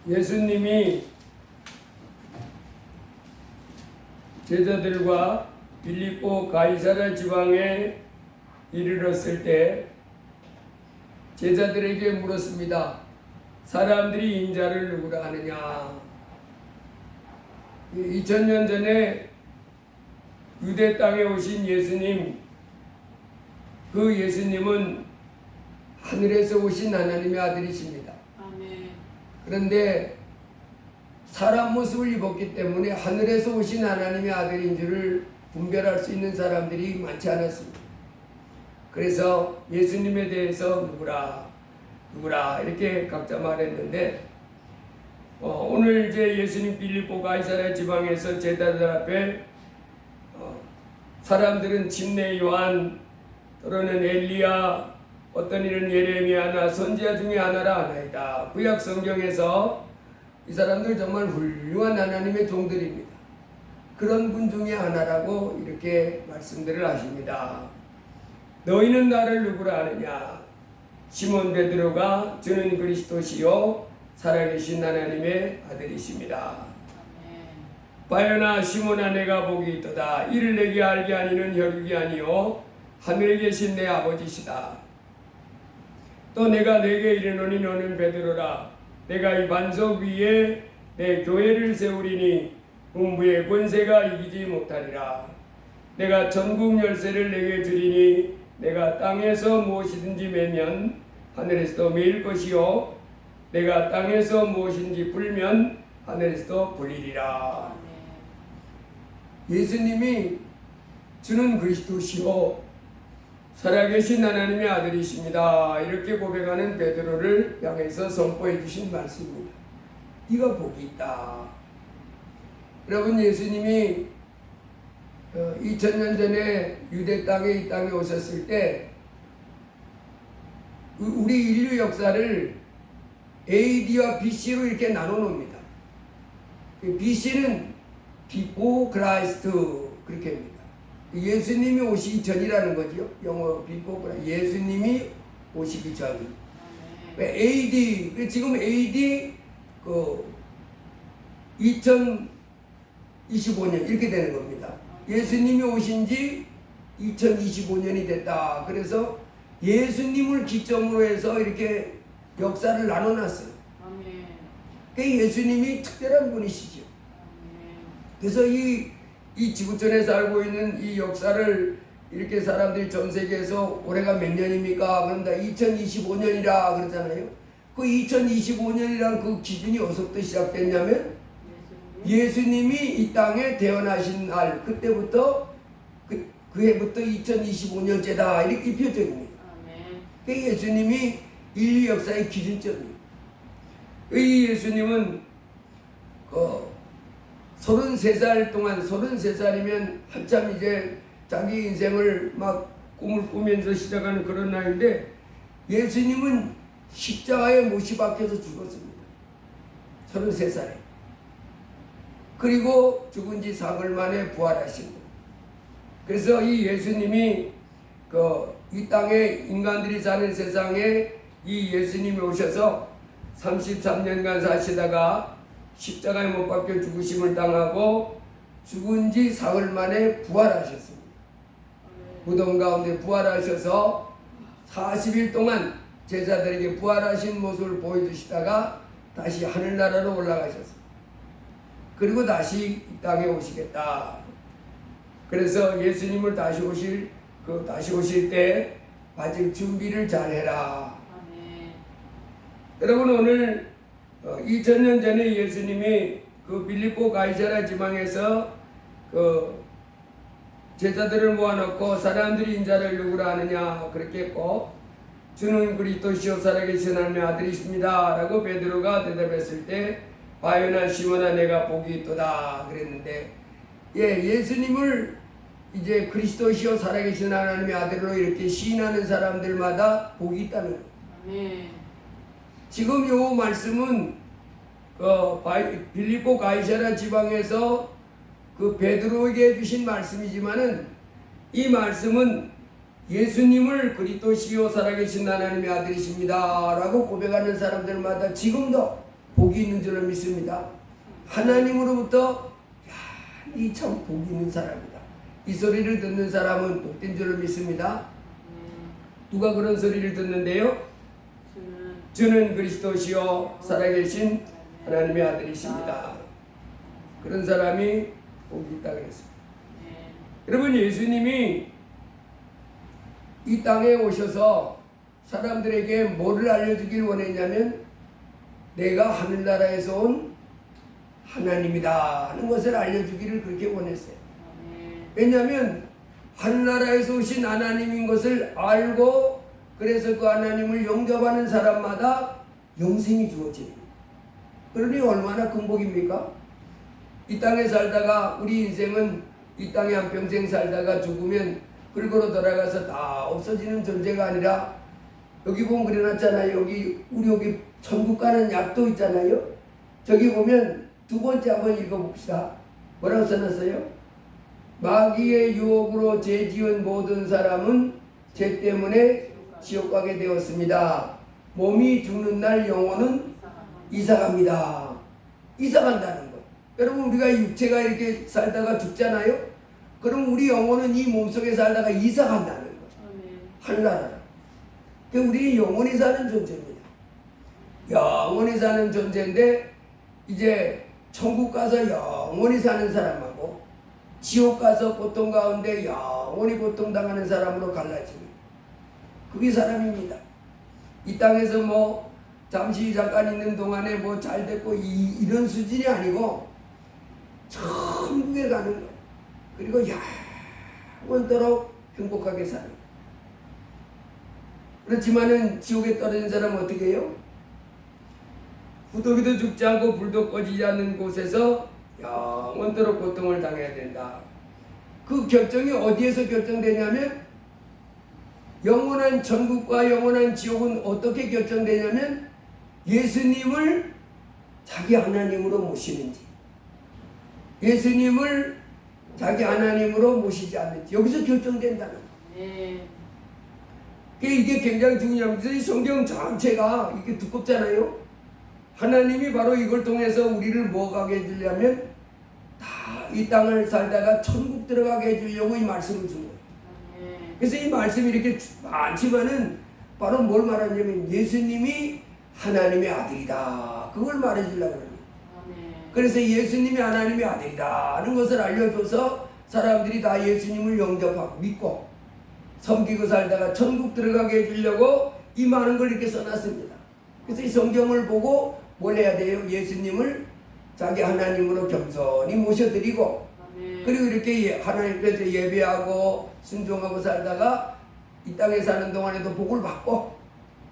예수님이 제자들과 빌립보 가이사랴 지방에 이르렀을 때 제자들에게 물었습니다. 사람들이 인자를 누구라 하느냐? 2000년 전에 유대 땅에 오신 예수님, 그 예수님은 하늘에서 오신 하나님의 아들이십니다. 아멘. 그런데 사람 모습을 입었기 때문에 하늘에서 오신 하나님의 아들인 줄을 분별할 수 있는 사람들이 많지 않았습니다. 그래서 예수님에 대해서 누구라 이렇게 각자 말했는데 오늘 이제 예수님 빌립보 가이사랴 지방에서 제자들 앞에 사람들은 침례 요한 또는 엘리야 어떤 이런 예레미야나 선지자 중에 하나라 하나이다. 구약 성경에서 이 사람들 정말 훌륭한 하나님의 종들입니다. 그런 분 중에 하나라고 이렇게 말씀들을 하십니다. 너희는 나를 누구라 하느냐? 시몬 베드로가 주는 그리스도시요 살아계신 하나님의 아들이십니다. 바요나 시몬아 내가 복이 있도다. 이를 내게 알게 하니는 혈육이 아니요 하늘에 계신 내 아버지시다. 또 내가 내게 이르노니 너는 베드로라. 내가 이 반석 위에 내 교회를 세우리니 음부의 권세가 이기지 못하리라. 내가 전국 열쇠를 내게 주리니 내가 땅에서 무엇이든지 매면 하늘에서도 매일 것이요 내가 땅에서 무엇인지 불면 하늘에서도 불리리라. 예수님이 주는 그리스도시요 살아계신 하나님의 아들이십니다. 이렇게 고백하는 베드로를 향해서 선포해 주신 말씀입니다. 이가 복이 있다. 여러분, 예수님이 2000년 전에 유대 땅에 이 땅에 오셨을 때 우리 인류 역사를 AD와 BC로 이렇게 나눠 놓습니다. BC는 Before Christ 그렇게 합니다. 예수님이 오시기 전이라는 거죠. 영어로 Before Christ. 예수님이 오시기 전. AD 지금 AD 2025년 이렇게 되는 겁니다. 예수님이 오신 지 2025년이 됐다. 그래서 예수님을 기점으로 해서 이렇게 역사를 나눠놨어요. 그 예수님이 특별한 분이시죠. 그래서 이 지구촌에 살고 있는 이 역사를 이렇게 사람들이 전 세계에서 올해가 몇 년입니까? 그런다 2025년이라 그러잖아요. 그 2025년이란 그 기준이 어디서부터 시작됐냐면 예수님이 이 땅에 태어나신 날 그때부터 그 해부터 2025년째다 이렇게 이 표적입니다. 그 예수님이 인류 역사의 기준점이에요. 이 예수님은 33살 동안 33살이면 한참 이제 자기 인생을 막 꿈을 꾸면서 시작하는 그런 나이인데 예수님은 십자가에 못이 박혀서 죽었습니다. 33살에. 그리고 죽은 지 사흘 만에 부활하신 분. 그래서 이 예수님이 이 땅에 인간들이 사는 세상에 이 예수님이 오셔서 33년간 사시다가 십자가에 못 박혀 죽으심을 당하고 죽은 지 사흘 만에 부활하셨습니다. 무덤 가운데 부활하셔서 40일 동안 제자들에게 부활하신 모습을 보여주시다가 다시 하늘나라로 올라가셨습니다. 그리고 다시 이 땅에 오시겠다. 그래서 예수님을 다시 오실 때 아직 준비를 잘해라. 여러분, 오늘 2000년 전에 예수님이 그 빌립보 가이사랴 지방에서 제자들을 모아놓고 사람들이 인자를 누구라 하느냐 그렇게 했고 주는 그리스도시요 살아계신 하나님의 아들이십니다 라고 베드로가 대답했을 때 바요나 시몬아 내가 복이 있도다 그랬는데 예수님을 이제 그리스도시요 살아계신 하나님의 아들로 이렇게 시인하는 사람들마다 복이 있다는 거예요. 지금 요 말씀은 빌립보 가이사랴 지방에서 그 베드로에게 주신 말씀이지만은 이 말씀은 예수님을 그리스도시요 살아계신 하나님의 아들이십니다 라고 고백하는 사람들마다 지금도 복이 있는 줄로 믿습니다. 하나님으로부터 이 참 복이 있는 사람이다. 이 소리를 듣는 사람은 복된 줄로 믿습니다. 누가 그런 소리를 듣는데요? 주는 그리스도시요 살아계신 하나님의 아들이십니다. 그런 사람이 복이 있다 그랬습니다. 여러분, 예수님이 이 땅에 오셔서 사람들에게 뭐를 알려주길 원했냐면 내가 하늘나라에서 온 하나님이다 하는 것을 알려주기를 그렇게 원했어요. 왜냐하면 하늘나라에서 오신 하나님인 것을 알고 그래서 그 하나님을 영접하는 사람마다 영생이 주어집니다. 그러니 얼마나 큰 복입니까? 이 땅에 살다가 우리 인생은 이 땅에 한평생 살다가 죽으면 흙으로 돌아가서 다 없어지는 존재가 아니라 여기 보면 그려놨잖아요. 우리 여기 천국 가는 약도 있잖아요. 저기 보면 두 번째 한번 읽어봅시다. 뭐라고 써놨어요? 마귀의 유혹으로 죄 지은 모든 사람은 죄 때문에 지옥 가게 되었습니다. 몸이 죽는 날 영혼은 이사갑니다. 이사간다는 거. 여러분, 우리가 육체가 이렇게 살다가 죽잖아요. 그럼 우리 영혼은 이 몸속에 살다가 이사간다는 거죠. 하늘나라로. 우리 영원히 사는 존재입니다. 영원히 사는 존재인데 이제 천국 가서 영원히 사는 사람하고 지옥 가서 고통 가운데 영원히 고통당하는 사람으로 갈라집니다. 그게 사람입니다. 이 땅에서 뭐 잠시 잠깐 있는 동안에 뭐 잘 됐고 이런 수준이 아니고 천국에 가는 거예요. 그리고 영원토록 행복하게 사는 거예요. 그렇지만은 지옥에 떨어진 사람은 어떻게 해요? 후독이도 죽지 않고 불도 꺼지지 않는 곳에서 영원토록 고통을 당해야 된다. 그 결정이 어디에서 결정되냐면 영원한 천국과 영원한 지옥은 어떻게 결정되냐면 예수님을 자기 하나님으로 모시는지 예수님을 자기 하나님으로 모시지 않는지 여기서 결정된다는 거예요. 이게 굉장히 중요합니다. 이 성경 전체가 이게 두껍잖아요. 하나님이 바로 이걸 통해서 우리를 뭐 가게 해주려면 다 이 땅을 살다가 천국 들어가게 해주려고 이 말씀을 준 거예요. 그래서 이 말씀이 이렇게 많지만은 바로 뭘 말하냐면 예수님이 하나님의 아들이다. 그걸 말해주려고 합니다. 그래서 예수님이 하나님의 아들이다 하는 것을 알려줘서 사람들이 다 예수님을 영접하고 믿고 섬기고 살다가 천국 들어가게 해주려고 이 많은 걸 이렇게 써놨습니다. 그래서 이 성경을 보고 뭘 해야 돼요? 예수님을 자기 하나님으로 겸손히 모셔드리고 그리고 이렇게 하나님께서 예배하고 순종하고 살다가 이 땅에 사는 동안에도 복을 받고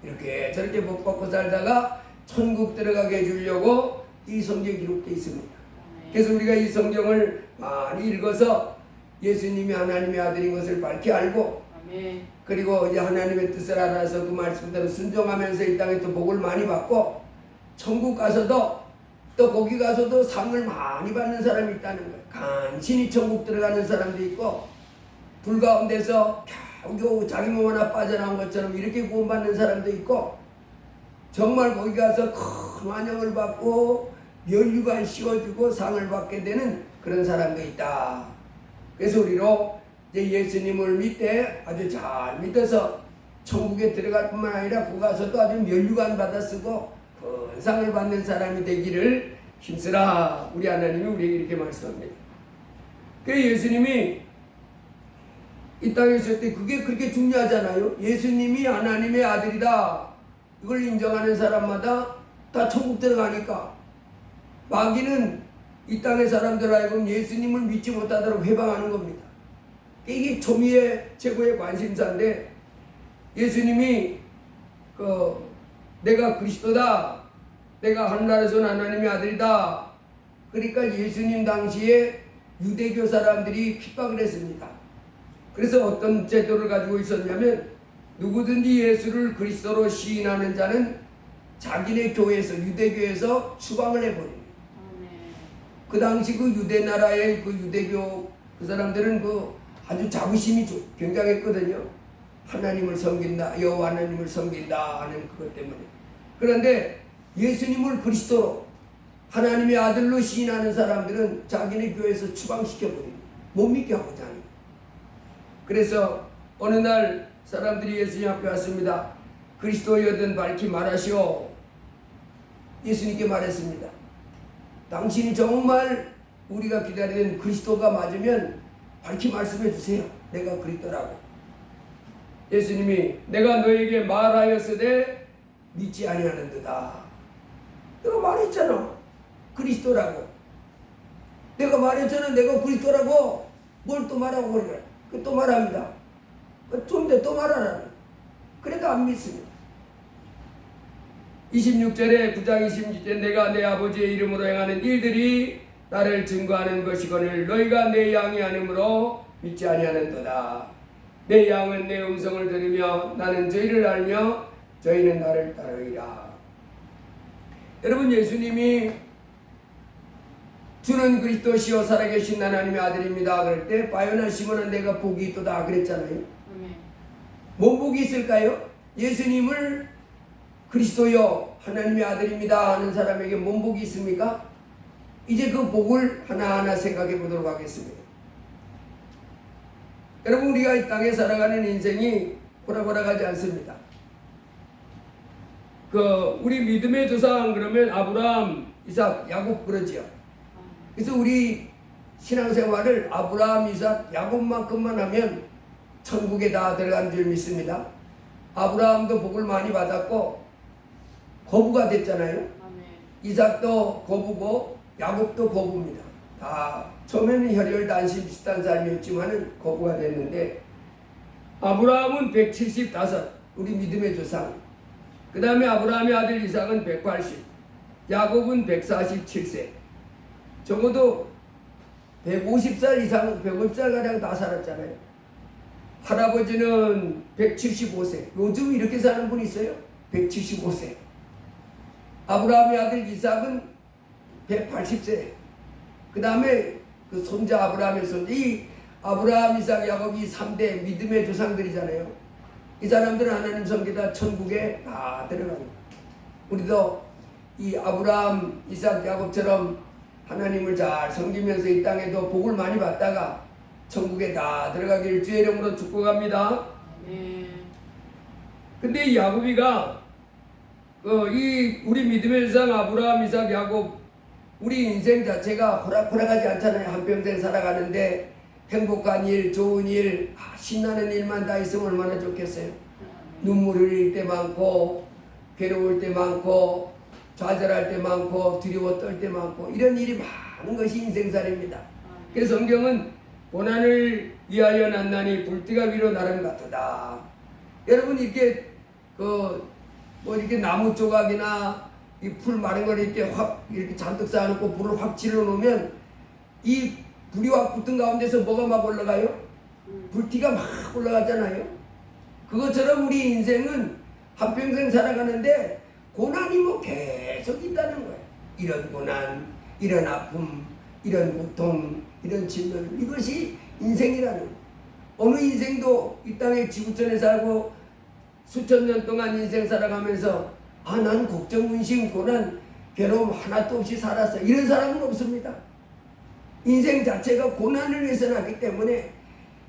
이렇게 저렇게 복 받고 살다가 천국 들어가게 해주려고 이 성경에 기록되어 있습니다. 그래서 우리가 이 성경을 많이 읽어서 예수님이 하나님의 아들인 것을 밝히 알고 그리고 이제 하나님의 뜻을 알아서 그 말씀대로 순종하면서 이 땅에 또 복을 많이 받고 천국 가서도 또 거기 가서도 상을 많이 받는 사람이 있다는 거예요. 간신히 천국 들어가는 사람도 있고 불 가운데서 겨우 자기 몸 하나 빠져나온 것처럼 이렇게 구원받는 사람도 있고 정말 거기 가서 큰 환영을 받고 면류관 씌워주고 상을 받게 되는 그런 사람도 있다. 그래서 우리로 이제 예수님을 믿되 아주 잘 믿어서 천국에 들어갈 뿐만 아니라 그 가서도 아주 면류관 받아 쓰고 큰 상을 받는 사람이 되기를 힘쓰라. 우리 하나님이 우리에게 이렇게 말씀합니다. 그 예수님이 이 땅에 있을 때 그게 그렇게 중요하잖아요. 예수님이 하나님의 아들이다. 이걸 인정하는 사람마다 다 천국 들어가니까 마귀는 이 땅의 사람들 알고 예수님을 믿지 못하도록 회방하는 겁니다. 이게 초미의 최고의 관심사인데 예수님이 내가 그리스도다. 내가 하늘나라에서 온 하나님의 아들이다. 그러니까 예수님 당시에 유대교 사람들이 핍박을 했습니다. 그래서 어떤 제도를 가지고 있었냐면 누구든지 예수를 그리스도로 시인하는 자는 자기네 교회에서 유대교에서 추방을 해버립니다. 그 당시 그 유대 나라의 그 유대교 그 사람들은 그 아주 자부심이 굉장했거든요. 하나님을 섬긴다, 여호와 하나님을 섬긴다 하는 그것 때문에. 그런데 예수님을 그리스도로 하나님의 아들로 시인하는 사람들은 자기네 교회에서 추방시켜버립니다. 못 믿게 하고자 하는. 그래서 어느 날 사람들이 예수님 앞에 왔습니다. 그리스도여든 밝히 말하시오. 예수님께 말했습니다. 당신이 정말 우리가 기다리는 그리스도가 맞으면 밝히 말씀해 주세요. 내가 그리스도라고. 예수님이 내가 너에게 말하였으되 믿지 아니하는도다. 내가 말했잖아. 그리스도라고. 내가 말했잖아. 내가 그리스도라고. 뭘 또 말하고 그래. 또 말합니다. 좀 더 또 말하라는. 그래도 안 믿습니다. 26절에 9장 26절에 내가 내 아버지의 이름으로 행하는 일들이 나를 증거하는 것이거늘 너희가 내 양이 아니므로 믿지 아니하는도다. 내 양은 내 음성을 들으며 나는 저희를 알며 저희는 나를 따르리라. 여러분, 예수님이 주는 그리스도시요 살아계신 하나님의 아들입니다 그럴 때 바요나 시몬은 내가 복이 있도다 그랬잖아요. 뭔 복이 있을까요? 예수님을 그리스도요 하나님의 아들입니다 하는 사람에게 뭔 복이 있습니까? 이제 그 복을 하나하나 생각해 보도록 하겠습니다. 여러분, 우리가 이 땅에 살아가는 인생이 호락호락하지 않습니다. 우리 믿음의 조상 그러면 아브라함, 이삭, 야곱 그러지요. 그래서 우리 신앙생활을 아브라함, 이삭, 야곱만큼만 하면 천국에 다 들어간 줄 믿습니다. 아브라함도 복을 많이 받았고 거부가 됐잖아요. 이삭도 거부고 야곱도 거부입니다. 다 처음에는 혈혈단신 비슷한 삶이었지만은 거부가 됐는데 아브라함은 175 우리 믿음의 조상. 그 다음에 아브라함의 아들 이삭은 180, 야곱은 147세. 적어도 150살 이상은 150살가량 다 살았잖아요. 할아버지는 175세. 요즘 이렇게 사는 분 있어요? 175세. 아브라함의 아들 이삭은 180세. 그 다음에 그 손자 아브라함의 손자, 이 아브라함, 이삭, 야곱이 3대 믿음의 조상들이잖아요. 이 사람들은 하나님 섬기다 천국에 다 들어갑니다. 우리도 이 아브라함, 이삭, 야곱처럼 하나님을 잘 섬기면서 이 땅에도 복을 많이 받다가 천국에 다 들어가길 주의 이름으로 축복합니다. 근데 이 야곱이가 이 우리 믿음의 조상 아브라함, 이삭, 야곱 우리 인생 자체가 호락호락하지 않잖아요. 한평생 살아가는데 행복한 일, 좋은 일, 신나는 일만 다 있으면 얼마나 좋겠어요. 눈물 흘릴 때 많고 괴로울 때 많고 좌절할 때 많고 두려워 떨 때 많고 이런 일이 많은 것이 인생살입니다. 그래서 성경은 고난을 위하여 난나니 불띠가 위로 나름 같도다. 여러분, 이렇게 이렇게 나무 조각이나 이 풀 마른 걸 이렇게 잔뜩 쌓아놓고 불을 확 질러 놓으면 이 불이 확 붙은 가운데서 뭐가 막 올라가요? 불티가 막 올라가잖아요. 그것처럼 우리 인생은 한평생 살아가는데 고난이 계속 있다는 거예요. 이런 고난, 이런 아픔, 이런 고통, 이런 질문, 이것이 인생이라는 거예요. 어느 인생도 이 땅에 지구촌에 살고 수천 년 동안 인생 살아가면서 난 걱정, 근심, 고난, 괴로움 하나도 없이 살았어. 이런 사람은 없습니다. 인생 자체가 고난을 위해서 났기 때문에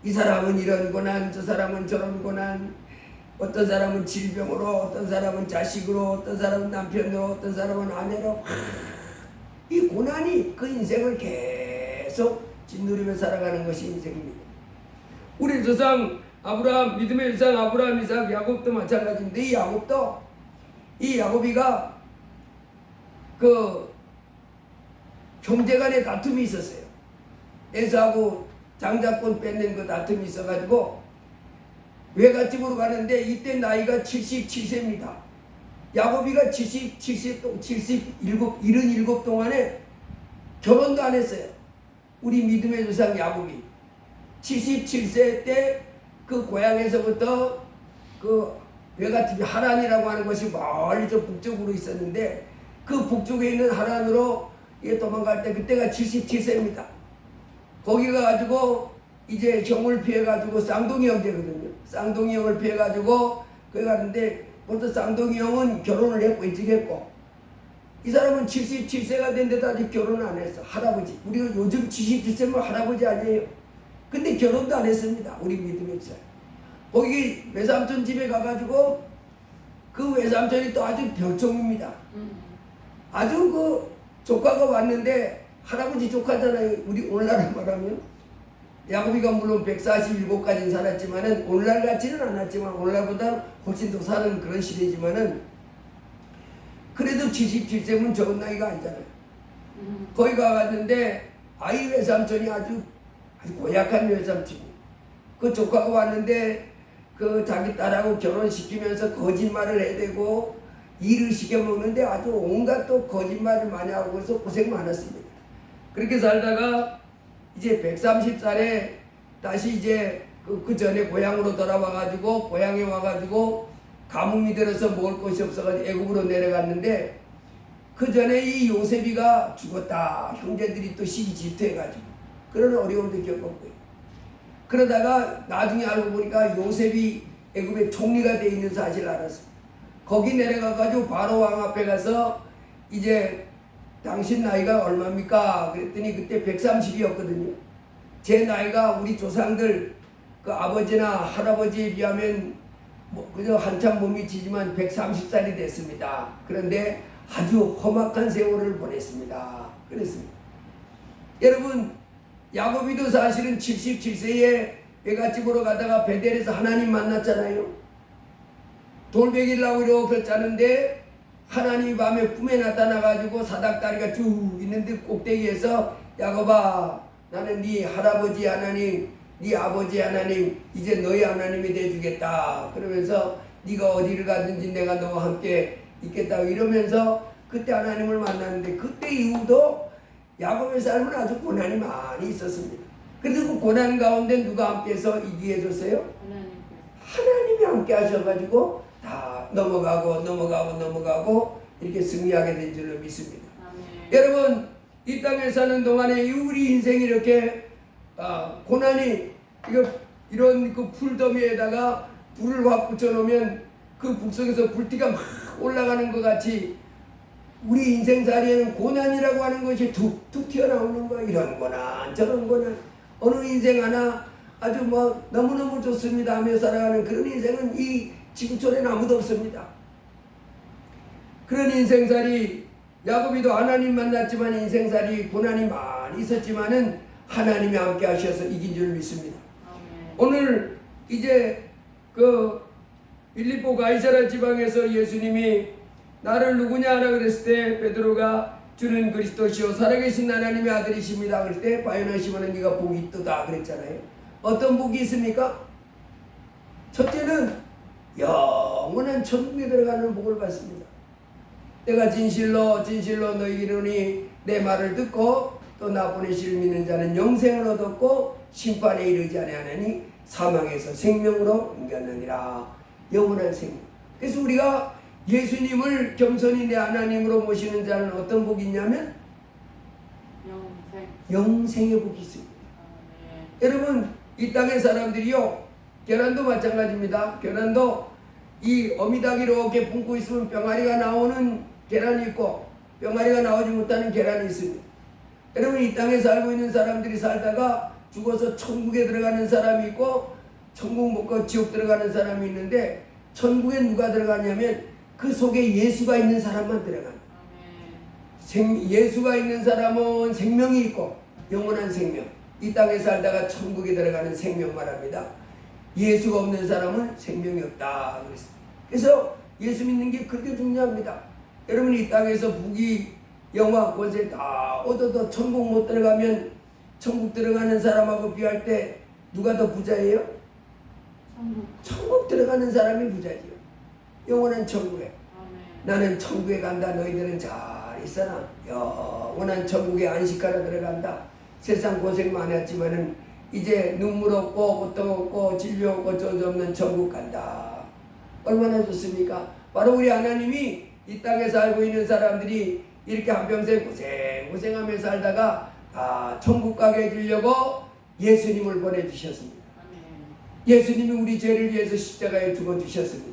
이 사람은 이런 고난, 저 사람은 저런 고난, 어떤 사람은 질병으로, 어떤 사람은 자식으로, 어떤 사람은 남편으로, 어떤 사람은 아내로 이 고난이 그 인생을 계속 짓누르며 살아가는 것이 인생입니다. 우리 조상 아브라함, 믿음의 조상 아브라함, 이삭, 야곱도 마찬가지인데 이 야곱이가 형제간의 다툼이 있었어요. 에사하고 장자권 뺏는 그 다툼이 있어가지고 외갓집으로 가는데 이때 나이가 77세입니다. 야곱이가 77 동안에 결혼도 안 했어요. 우리 믿음의 조상 야곱이 77세 때 그 고향에서부터 그 외갓집이 하란이라고 하는 것이 멀리 저 북쪽으로 있었는데 그 북쪽에 있는 하란으로 도망갈 때 그때가 77세입니다. 거기 가가지고 이제 형을 피해가지고 쌍둥이 형제거든요. 쌍둥이 형을 피해가지고 거기 가는데 벌써 쌍둥이 형은 결혼을 했고 일찍 했고 이 사람은 77세가 됐는데도 아직 결혼 안 했어. 할아버지. 우리가 요즘 77세면 할아버지 아니에요. 근데 결혼도 안 했습니다. 우리 믿음의 사람. 거기 외삼촌 집에 가가지고 그 외삼촌이 또 아주 별종입니다. 아주 그 조카가 왔는데 할아버지 조카잖아요. 우리 오늘날 말하면 야곱이가 물론 147까지는 살았지만은 오늘날 같지는 않았지만 오늘날보다 훨씬 더 사는 그런 시대지만은 그래도 77세면 적은 나이가 아니잖아요. 거기 가갔는데 아이 외삼촌이 아주 고약한 외삼촌이 그 조카가 왔는데 그 자기 딸하고 결혼시키면서 거짓말을 해대고 일을 시켜먹는데 아주 온갖 또 거짓말을 많이 하고 그래서 고생 많았습니다. 그렇게 살다가 이제 130살에 다시 이제 그 전에 고향으로 돌아와가지고 고향에 와가지고 가뭄이 들어서 먹을 것이 없어가지고 애굽으로 내려갔는데 그 전에 이 요셉이가 죽었다. 형제들이 또 시기 질투해가지고 그런 어려움도 겪었고요. 그러다가 나중에 알고 보니까 요셉이 애굽의 총리가 돼 있는 사실을 알았어요. 거기 내려가가지고 바로 왕 앞에 가서 이제 당신 나이가 얼마입니까? 그랬더니 그때 130이었거든요. 제 나이가 우리 조상들 그 아버지나 할아버지에 비하면 뭐 그저 한참 몸이 지지만 130살이 됐습니다. 그런데 아주 험악한 세월을 보냈습니다. 그랬습니다. 여러분 야곱이도 사실은 77세에 외갓집으로 가다가 베델에서 하나님 만났잖아요. 돌베기라고 이렇게 짜는데 하나님이 밤에 꿈에 나타나가지고 사닥다리가 쭉 있는데 꼭대기에서 야곱아 나는 네 할아버지 하나님 네 아버지 하나님 이제 너희 하나님이 돼주겠다. 그러면서 네가 어디를 가든지 내가 너와 함께 있겠다 이러면서 그때 하나님을 만났는데 그때 이후도 야곱의 삶은 아주 고난이 많이 있었습니다. 그래도 그 고난 가운데 누가 함께해서 이기게 해줬어요? 하나님이 함께 하셔가지고 다 넘어가고 이렇게 승리하게 된 줄로 믿습니다. 여러분 이 땅에 사는 동안에 우리 인생이 이렇게 고난이 이런 그 풀더미에다가 불을 확 붙여놓으면 그 북성에서 불티가 막 올라가는 것 같이 우리 인생살이에는 고난이라고 하는 것이 툭툭 튀어나오는 거야. 이런 고난 저런 고난 어느 인생 하나 아주 뭐 너무너무 좋습니다 하며 살아가는 그런 인생은 이 지구촌에는 아무도 없습니다. 그런 인생살이 야곱이도 하나님 만났지만 인생살이 고난이 많이 있었지만은 하나님이 함께 하셔서 이긴 줄 믿습니다. 오늘 이제 그 빌립보 가이사랴 지방에서 예수님이 나를 누구냐 하라 그랬을 때 베드로가 주는 그리스도시요 살아계신 하나님의 아들이십니다. 그럴 때 바요나시모는 네가 복이 있도다 그랬잖아요. 어떤 복이 있습니까? 첫째는 영원한 천국에 들어가는 복을 받습니다. 내가 진실로 너희에게 이르노니 내 말을 듣고 또 나 보내시를 믿는 자는 영생을 얻었고 심판에 이르지 아니하나니 사망에서 생명으로 옮겼느니라. 영원한 생명. 그래서 우리가 예수님을 겸손히 내 하나님으로 모시는 자는 어떤 복이 있냐면 영생의 복이 있습니다. 여러분 이 땅의 사람들이요 계란도 마찬가지입니다. 계란도 이 어미닭이 이렇게 뿜고 있으면 병아리가 나오는 계란이 있고 병아리가 나오지 못하는 계란이 있습니다. 여러분 이 땅에 살고 있는 사람들이 살다가 죽어서 천국에 들어가는 사람이 있고 천국 못 가고 지옥 들어가는 사람이 있는데 천국에 누가 들어가냐면 그 속에 예수가 있는 사람만 들어가는 예수가 있는 사람은 생명이 있고 영원한 생명 이 땅에 살다가 천국에 들어가는 생명 말합니다. 예수가 없는 사람은 생명이 없다 그랬습니다. 그래서 예수 믿는 게 그렇게 중요합니다. 여러분 이 땅에서 부귀 영화 권세 다 얻어도 천국 못 들어가면 천국 들어가는 사람하고 비할 때 누가 더 부자예요? 천국 들어가는 사람이 부자지요. 영원한 천국에 나는 천국에 간다. 너희들은 잘 있어라. 영원한 천국에 안식하러 들어간다. 세상 고생 많았지만은 이제 눈물 없고 고통 없고 질병 없고 저주 없는 천국 간다. 얼마나 좋습니까? 바로 우리 하나님이 이 땅에 살고 있는 사람들이 이렇게 한평생 고생하며 살다가 천국 가게 해주려고 예수님을 보내주셨습니다. 예수님이 우리 죄를 위해서 십자가에 죽어주셨습니다.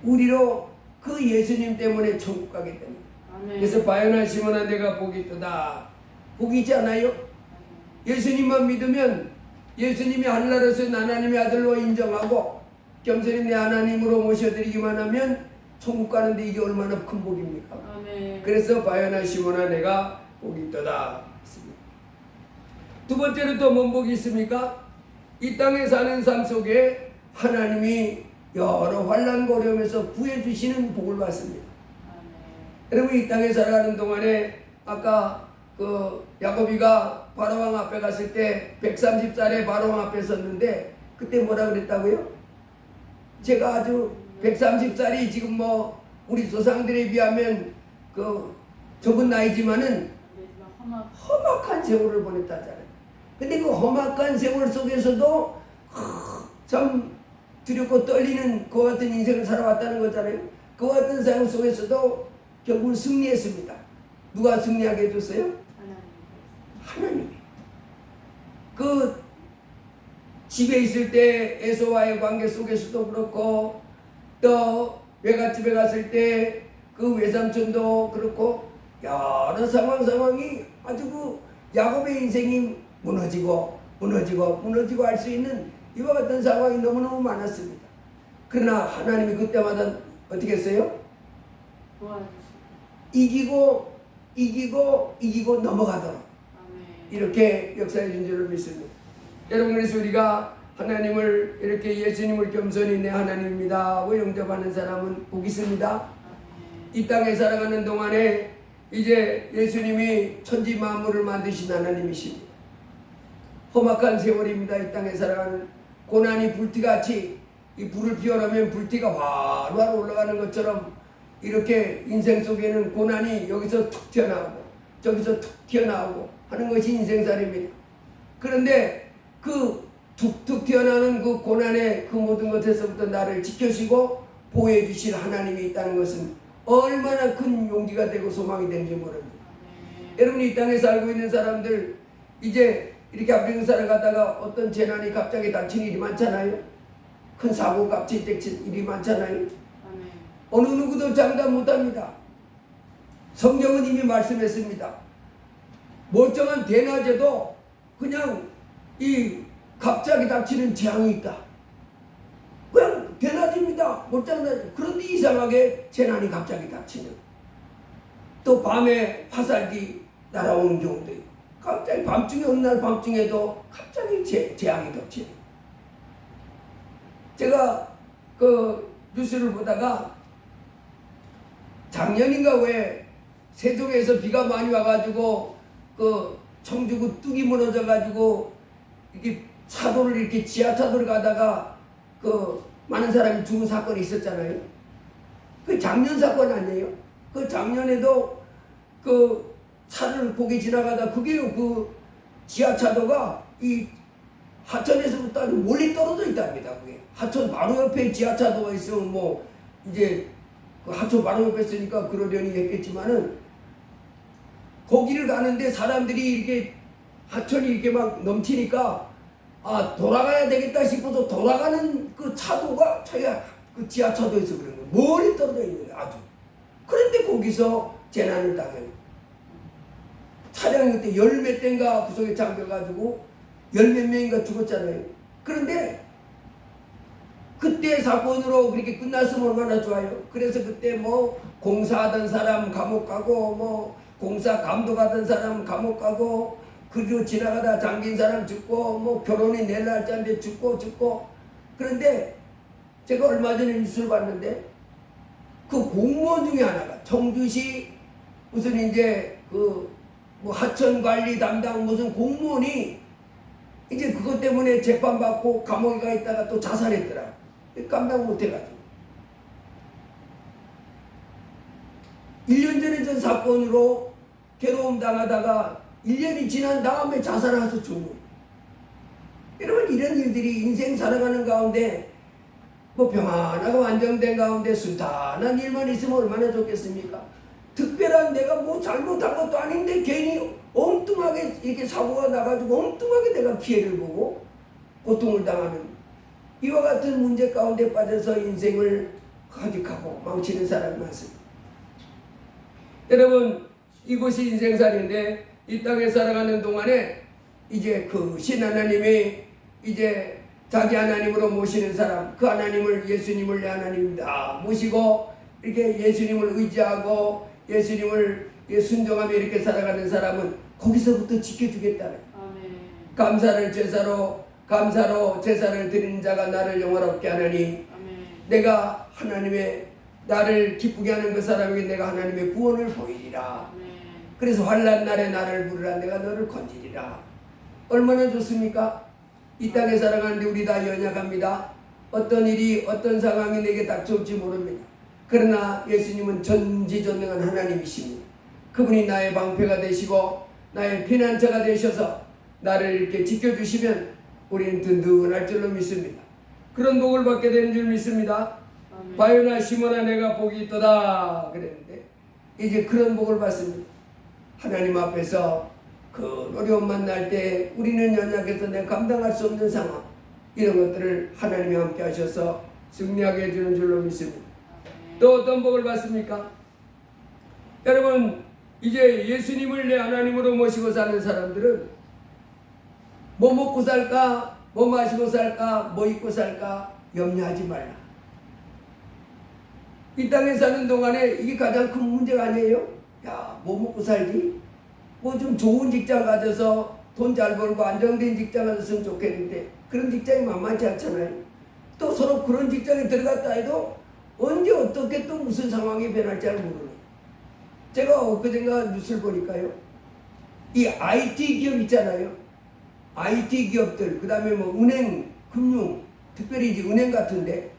우리로 그 예수님 때문에 천국 가게 됩니다. 그래서 바요나 시몬아 내가 복이 있도다. 복이 있지 않아요? 예수님만 믿으면 예수님이 하늘나라에서 하나님의 아들로 인정하고 겸손히 내 하나님으로 모셔드리기만 하면 천국 가는데 이게 얼마나 큰 복입니까? 그래서 바요나 시몬아 내가 복이 있도다. 두 번째로 또 뭔 복이 있습니까? 이 땅에 사는 삶 속에 하나님이 여러 환난 고려움에서 구해주시는 복을 받습니다. 여러분 이 땅에 살아가는 동안에 아까 그 야곱이가 바로왕 앞에 갔을 때 130살에 바로왕 앞에 섰는데 그때 뭐라 그랬다고요? 제가 아주 130살이 지금 뭐 우리 조상들에 비하면 그 적은 나이지만은 험악한 세월을 보냈다잖아요. 근데 그 험악한 세월 속에서도 참 두렵고 떨리는 그와 같은 인생을 살아왔다는 거잖아요. 그와 같은 삶 속에서도 결국은 승리했습니다. 누가 승리하게 해줬어요? 하나님이. 그 집에 있을 때 에서와의 관계 속에서도 그렇고 또 외갓집에 갔을 때 그 외삼촌도 그렇고 여러 상황이 아주 그 야곱의 인생이 무너지고 할 수 있는 이와 같은 상황이 너무너무 많았습니다. 그러나 하나님이 그때마다 어떻게 했어요? 이기고 넘어가도록 이렇게 역사해 준 줄로 믿습니다. 여러분 그래서 우리가 하나님을 이렇게 예수님을 겸손히 내 하나님입니다 하고 영접하는 사람은 복이 있습니다. 이 땅에 살아가는 동안에 이제 예수님이 천지 만물을 만드신 하나님이십니다. 험악한 세월입니다. 이 땅에 살아가는 고난이 불티같이 이 불을 피워놓으면 불티가 활활 올라가는 것처럼 이렇게 인생 속에는 고난이 여기서 툭 튀어나오고 저기서 툭 튀어나오고 하는 것이 인생살입니다. 그런데 그 툭툭 튀어나오는 그 고난의 그 모든 것에서부터 나를 지켜주시고 보호해 주실 하나님이 있다는 것은 얼마나 큰 용기가 되고 소망이 되는지 모릅니다. 여러분이 이 땅에 살고 있는 사람들 이제 이렇게 앞에 살아가다가 어떤 재난이 갑자기 닥치는 일이 많잖아요. 큰 사고 갑자기 닥치는 일이 많잖아요. 어느 누구도 장담 못합니다. 성경은 이미 말씀했습니다. 멀쩡한 대낮에도 그냥 이 갑자기 닥치는 재앙이 있다. 그냥 대낮입니다. 멀쩡한 그런데 이상하게 재난이 갑자기 닥치는 또 밤에 화살기 날아오는 경우도 있고 갑자기 밤중에 어느 날 밤중에도 갑자기 재앙이 덮치는 제가 그 뉴스를 보다가 작년인가 왜 세종에서 비가 많이 와가지고 그 청주구 뚝이 무너져가지고 이렇게 차도를 이렇게 지하차도를 가다가 그 많은 사람이 죽은 사건이 있었잖아요. 그 작년 사건 아니에요? 그 작년에도 그 차를 거기 지나가다 그게 그 지하차도가 이 하천에서부터 아주 멀리 떨어져 있답니다. 그게 하천 바로 옆에 지하차도가 있으면 뭐 이제 그 하천 바로 옆에 있으니까 그러려니 했겠지만은 거기를 가는데 사람들이 이렇게 하천이 이렇게 막 넘치니까 아 돌아가야 되겠다 싶어서 돌아가는 그 차도가 자기가 그 지하차도에서 그런 거예요. 멀리 떨어져 있는 거예요. 아주. 그런데 거기서 재난을 당해요. 차량이 그때 열 몇 대인가 구석에 잠겨가지고 열 몇 명인가 죽었잖아요. 그런데 그때 사건으로 그렇게 끝났으면 얼마나 좋아요. 그래서 그때 뭐 공사하던 사람 감옥 가고 뭐 공사 감독하던 사람 감옥 가고 그리고 지나가다 잠긴 사람 죽고 뭐 결혼이 내일 날짜인데 죽고 그런데 제가 얼마 전에 뉴스를 봤는데 그 공무원 중에 하나가 청주시 무슨 이제 그 뭐 하천 관리 담당 무슨 공무원이 이제 그것 때문에 재판받고 감옥에 가 있다가 또 자살했더라. 깜짝 못해가지고 1년 전에 전 사건으로 괴로움 당하다가 1년이 지난 다음에 자살해서 죽는. 여러분 이런 일들이 인생 살아가는 가운데 뭐 평안하고 안정된 가운데 순탄한 일만 있으면 얼마나 좋겠습니까? 특별한 내가 뭐 잘못한 것도 아닌데 괜히 엉뚱하게 이렇게 사고가 나가지고 엉뚱하게 내가 피해를 보고 고통을 당하는 이와 같은 문제 가운데 빠져서 인생을 가득하고 망치는 사람이 많습니다. 여러분, 이곳이 인생살인데 이 땅에 살아가는 동안에 이제 그 신 하나님이 이제 자기 하나님으로 모시는 사람, 그 하나님을, 예수님을 내 하나님입니다 모시고 이렇게 예수님을 의지하고 예수님을 순종하며 이렇게 살아가는 사람은 거기서부터 지켜주겠다는, 감사로 제사를 드리는 자가 나를 영화롭게 하나니, 내가 하나님의 나를 기쁘게 하는 그 사람에게 내가 하나님의 구원을 보이리라. 그래서 환난 날에 나를 부르라. 내가 너를 건지리라. 얼마나 좋습니까? 이 땅에 살아가는데 우리 다 연약합니다. 어떤 일이 어떤 상황이 내게 닥쳐올지 모릅니다. 그러나 예수님은 전지전능한 하나님이십니다. 그분이 나의 방패가 되시고 나의 피난처가 되셔서 나를 이렇게 지켜주시면 우리는 든든할 줄로 믿습니다. 그런 복을 받게 되는 줄 믿습니다. 바요나 시몬아 내가 복이 있도다 그랬는데 이제 그런 복을 받습니다. 하나님 앞에서 그 어려움 만날 때 우리는 연약해서 내가 감당할 수 없는 상황, 이런 것들을 하나님이 함께 하셔서 승리하게 해주는 줄로 믿습니다. 또 어떤 복을 받습니까? 여러분, 이제 예수님을 내 하나님으로 모시고 사는 사람들은 뭐 먹고 살까, 뭐 마시고 살까, 뭐 입고 살까 염려하지 말라. 이 땅에 사는 동안에 이게 가장 큰 문제가 아니에요? 야, 뭐 먹고 살지? 뭐 좀 좋은 직장 가져서 돈 잘 벌고 안정된 직장 가졌으면 좋겠는데 그런 직장이 만만치 않잖아요. 또 서로 그런 직장에 들어갔다 해도 언제 어떻게 또 무슨 상황이 변할지 잘 모르네. 제가 엊그젠가 뉴스를 보니까요, 이 IT 기업 있잖아요. IT 기업들, 그 다음에 뭐 은행, 금융, 특별히 이제 은행 같은데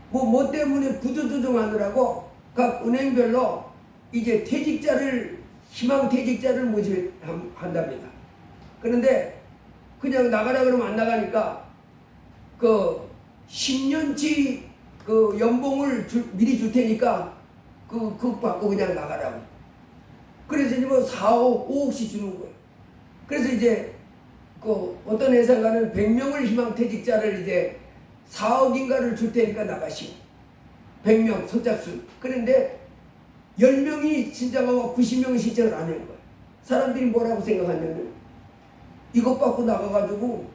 뭐 때문에 구조조정하느라고 각 은행별로 이제 희망퇴직자를 모집한답니다. 그런데 그냥 나가라 그러면 안 나가니까 그 10년치 그 연봉을 미리 줄 테니까 그거 받고 그냥 나가라고. 그래서 이제 뭐 4억, 5억씩 주는 거예요. 그래서 이제 그 어떤 회사가는 100명을 희망퇴직자를 이제 4억인가를 줄 테니까 나가시오. 100명 선착순. 그런데 10명이 신청하고 90명이 신청을 안 한 거예요. 사람들이 뭐라고 생각하냐면 이것 받고 나가가지고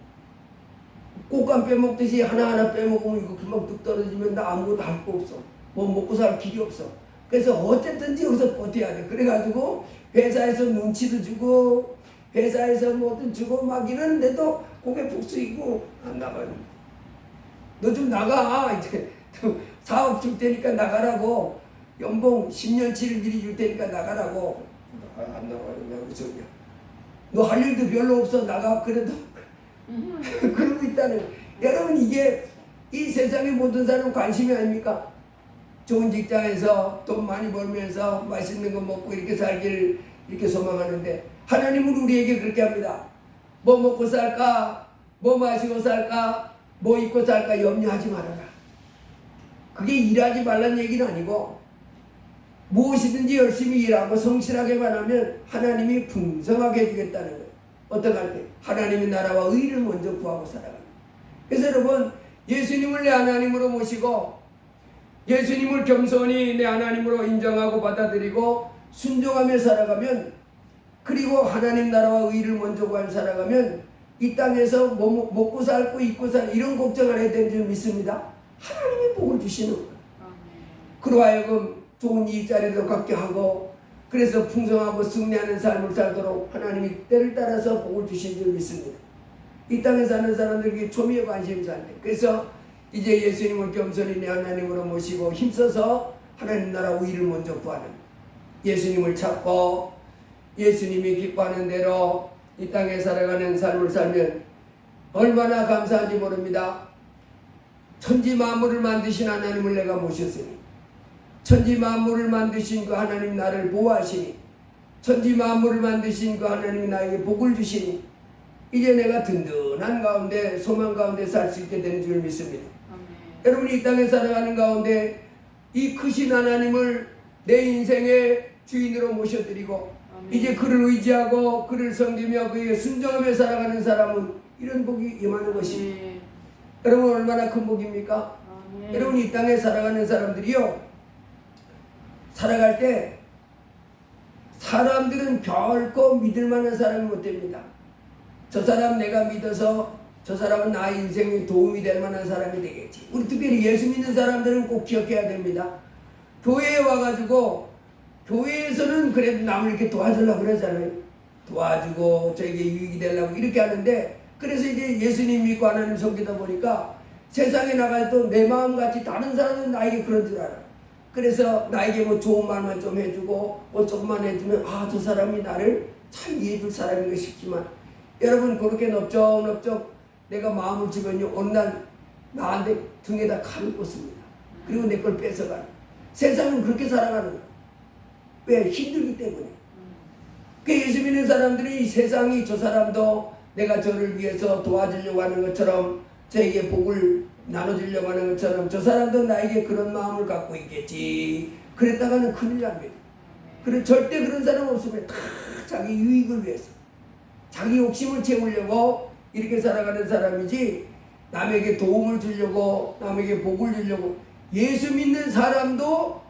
꽃감 빼먹듯이 하나하나 빼먹으면 이거 금방 뚝 떨어지면 나 아무것도 할 거 없어. 뭐 먹고 살 길이 없어. 그래서 어쨌든지 여기서 버텨야 돼. 그래가지고 회사에서 눈치도 주고 회사에서 뭐든 주고 막 이러는데도 고개 푹 숙이고 안 나가요. 너 좀 나가. 이제 4억 줄 테니까 나가라고. 연봉 10년치를 미리 줄 테니까 나가라고. 안 나가요. 그래서 너 할 일도 별로 없어. 나가. 그래도 그러고 있다는. 여러분, 이게 이 세상의 모든 사람 관심이 아닙니까? 좋은 직장에서 돈 많이 벌면서 맛있는 거 먹고 이렇게 살기를 이렇게 소망하는데 하나님은 우리에게 그렇게 합니다. 뭐 먹고 살까? 뭐 마시고 살까? 뭐 입고 살까? 염려하지 말아라. 그게 일하지 말란 얘기는 아니고 무엇이든지 열심히 일하고 성실하게만 하면 하나님이 풍성하게 해주겠다는 거예요. 어떻게 할 때? 하나님의 나라와 의를 먼저 구하고 살아가는 거예요. 그래서 여러분, 예수님을 내 하나님으로 모시고 예수님을 겸손히 내 하나님으로 인정하고 받아들이고 순종하며 살아가면, 그리고 하나님 나라와 의를 먼저 구하며 살아가면 이 땅에서 뭐 먹고 살고 입고 살 이런 걱정 안 해도 되는 줄 믿습니다. 하나님이 복을 주시는 거예요. 그로 하여금 좋은 일자리도 갖게 하고 그래서 풍성하고 승리하는 삶을 살도록 하나님이 때를 따라서 복을 주신 줄 믿습니다. 이 땅에 사는 사람들에게 초미의 관심이 잘 돼. 그래서 이제 예수님을 겸손히 내 하나님으로 모시고 힘써서 하나님 나라 의를 먼저 구하는, 예수님을 찾고 예수님이 기뻐하는 대로 이 땅에 살아가는 삶을 살면 얼마나 감사한지 모릅니다. 천지 만물을 만드신 하나님을 내가 모셨으니, 천지 만물을 만드신 그 하나님 나를 보호하시니, 천지 만물을 만드신 그 하나님이 나에게 복을 주시니 이제 내가 든든한 가운데 소망 가운데 살 수 있게 되는 줄 믿습니다. 여러분이 이 땅에 살아가는 가운데 이 크신 하나님을 내 인생의 주인으로 모셔드리고 이제 그를 의지하고 그를 섬기며 그에게 순종하며 살아가는 사람은 이런 복이 임하는 것입니다. 여러분, 얼마나 큰 복입니까? 여러분, 이 땅에 살아가는 사람들이요, 살아갈 때 사람들은 결코 믿을 만한 사람이 못 됩니다. 저 사람 내가 믿어서 저 사람은 나의 인생에 도움이 될 만한 사람이 되겠지. 우리 특별히 예수 믿는 사람들은 꼭 기억해야 됩니다. 교회에 와가지고 교회에서는 그래도 남을 이렇게 도와주려고 그러잖아요. 도와주고 저에게 유익이 되려고 이렇게 하는데, 그래서 이제 예수님 믿고 하나님 섬기다 보니까 세상에 나갈 때 내 마음같이 다른 사람은 나에게 그런 줄 알아. 그래서 나에게 뭐 좋은 말만 좀 해주고 뭐 조금만 해주면 저 사람이 나를 참 이해해줄 사람인가 싶지만, 여러분 그렇게 넓적넓적 내가 마음을 집으니 어느 날 나한테 등에다 칼을 꽂습니다. 그리고 내 걸 뺏어가는. 세상은 그렇게 살아가는 거야. 왜? 힘들기 때문에. 그 예수 믿는 사람들이 세상이 저 사람도 내가 저를 위해서 도와주려고 하는 것처럼, 저에게 복을 나눠주려고 하는 것처럼 저 사람도 나에게 그런 마음을 갖고 있겠지. 그랬다가는 큰일 납니다. 그래, 절대 그런 사람 없으면 다 자기 유익을 위해서, 자기 욕심을 채우려고 이렇게 살아가는 사람이지, 남에게 도움을 주려고, 남에게 복을 주려고. 예수 믿는 사람도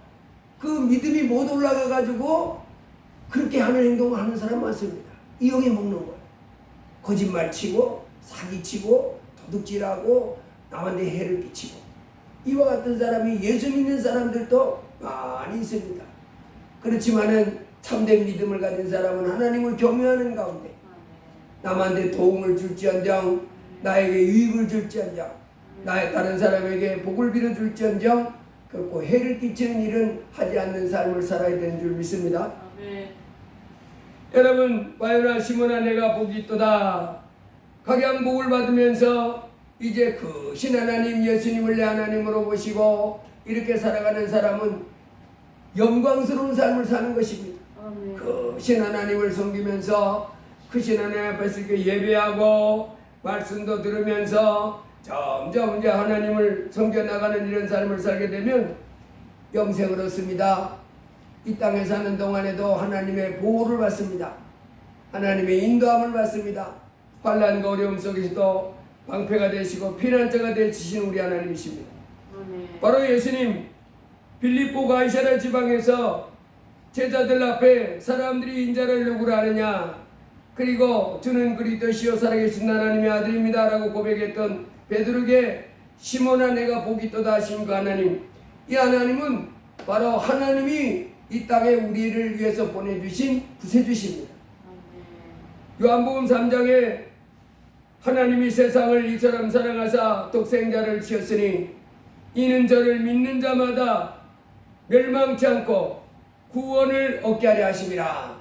그 믿음이 못 올라가가지고 그렇게 하는 행동을 하는 사람 많습니다. 이용해 먹는 거예요. 거짓말 치고, 사기치고, 도둑질하고, 남한테 해를 끼치고. 이와 같은 사람이 예수 믿는 사람들도 많이 있습니다. 그렇지만은 참된 믿음을 가진 사람은 하나님을 경외하는 가운데 남한테 도움을 줄지언정, 나에게 유익을 줄지언정, 나의 다른 사람에게 복을 빌어줄지언정 결코 해를 끼치는 일은 하지 않는 삶을 살아야 되는 줄 믿습니다. 여러분, 바요나 시몬아 내가 복이 있도다. 각양복을 받으면서 이제 그 신하나님 예수님을 내 하나님으로 보시고 이렇게 살아가는 사람은 영광스러운 삶을 사는 것입니다. 그 신하나님을 섬기면서 그 신하나님 앞에서 이렇게 예배하고 말씀도 들으면서 점점 이제 하나님을 섬겨나가는 이런 삶을 살게 되면 영생을 얻습니다. 이 땅에 사는 동안에도 하나님의 보호를 받습니다. 하나님의 인도함을 받습니다. 환난과 어려움 속에서도 방패가 되시고 피난처가 되시는 우리 하나님이십니다. 바로 예수님 빌립보 가이사랴 지방에서 제자들 앞에 사람들이 인자를 누구라 하느냐, 그리고 주는 그리스도시요 살아계신 하나님의 아들입니다 라고 고백했던 베드로에게 시몬아 내가 복이 있도다 하신 그 하나님, 이 하나님은 바로 하나님이 이 땅에 우리를 위해서 보내주신 구세주십니다. 요한복음 3장에 하나님이 세상을 이처럼 사랑하사 독생자를 주셨으니 이는 저를 믿는 자마다 멸망치 않고 구원을 얻게 하려 하심이라.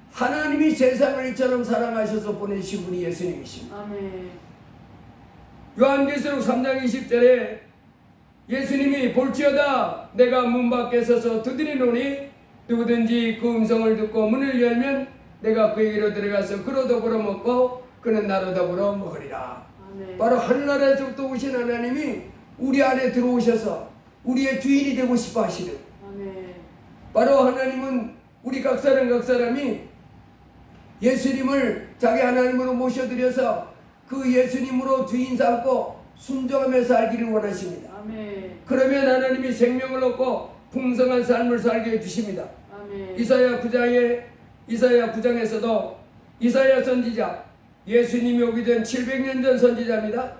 하나님이 세상을 이처럼 사랑하셔서 보내신 분이 예수님이십니다. 요한계시록 3장 20절에 예수님이 볼지어다 내가 문 밖에 서서 두드리노니 누구든지 그 음성을 듣고 문을 열면 내가 그에게로 들어가서 그로 더불어 먹고 그는 나로 더불어 먹으리라. 바로 하늘나라에서부터 오신 하나님이 우리 안에 들어오셔서 우리의 주인이 되고 싶어 하시는, 바로 하나님은 우리 각 사람이 예수님을 자기 하나님으로 모셔드려서 그 예수님으로 주인 삼고 순종하며 살기를 원하십니다. 그러면 하나님이 생명을 얻고 풍성한 삶을 살게 해주십니다. 이사야 9장에서도 이사야 선지자, 예수님이 오기 전 700년 전 선지자입니다.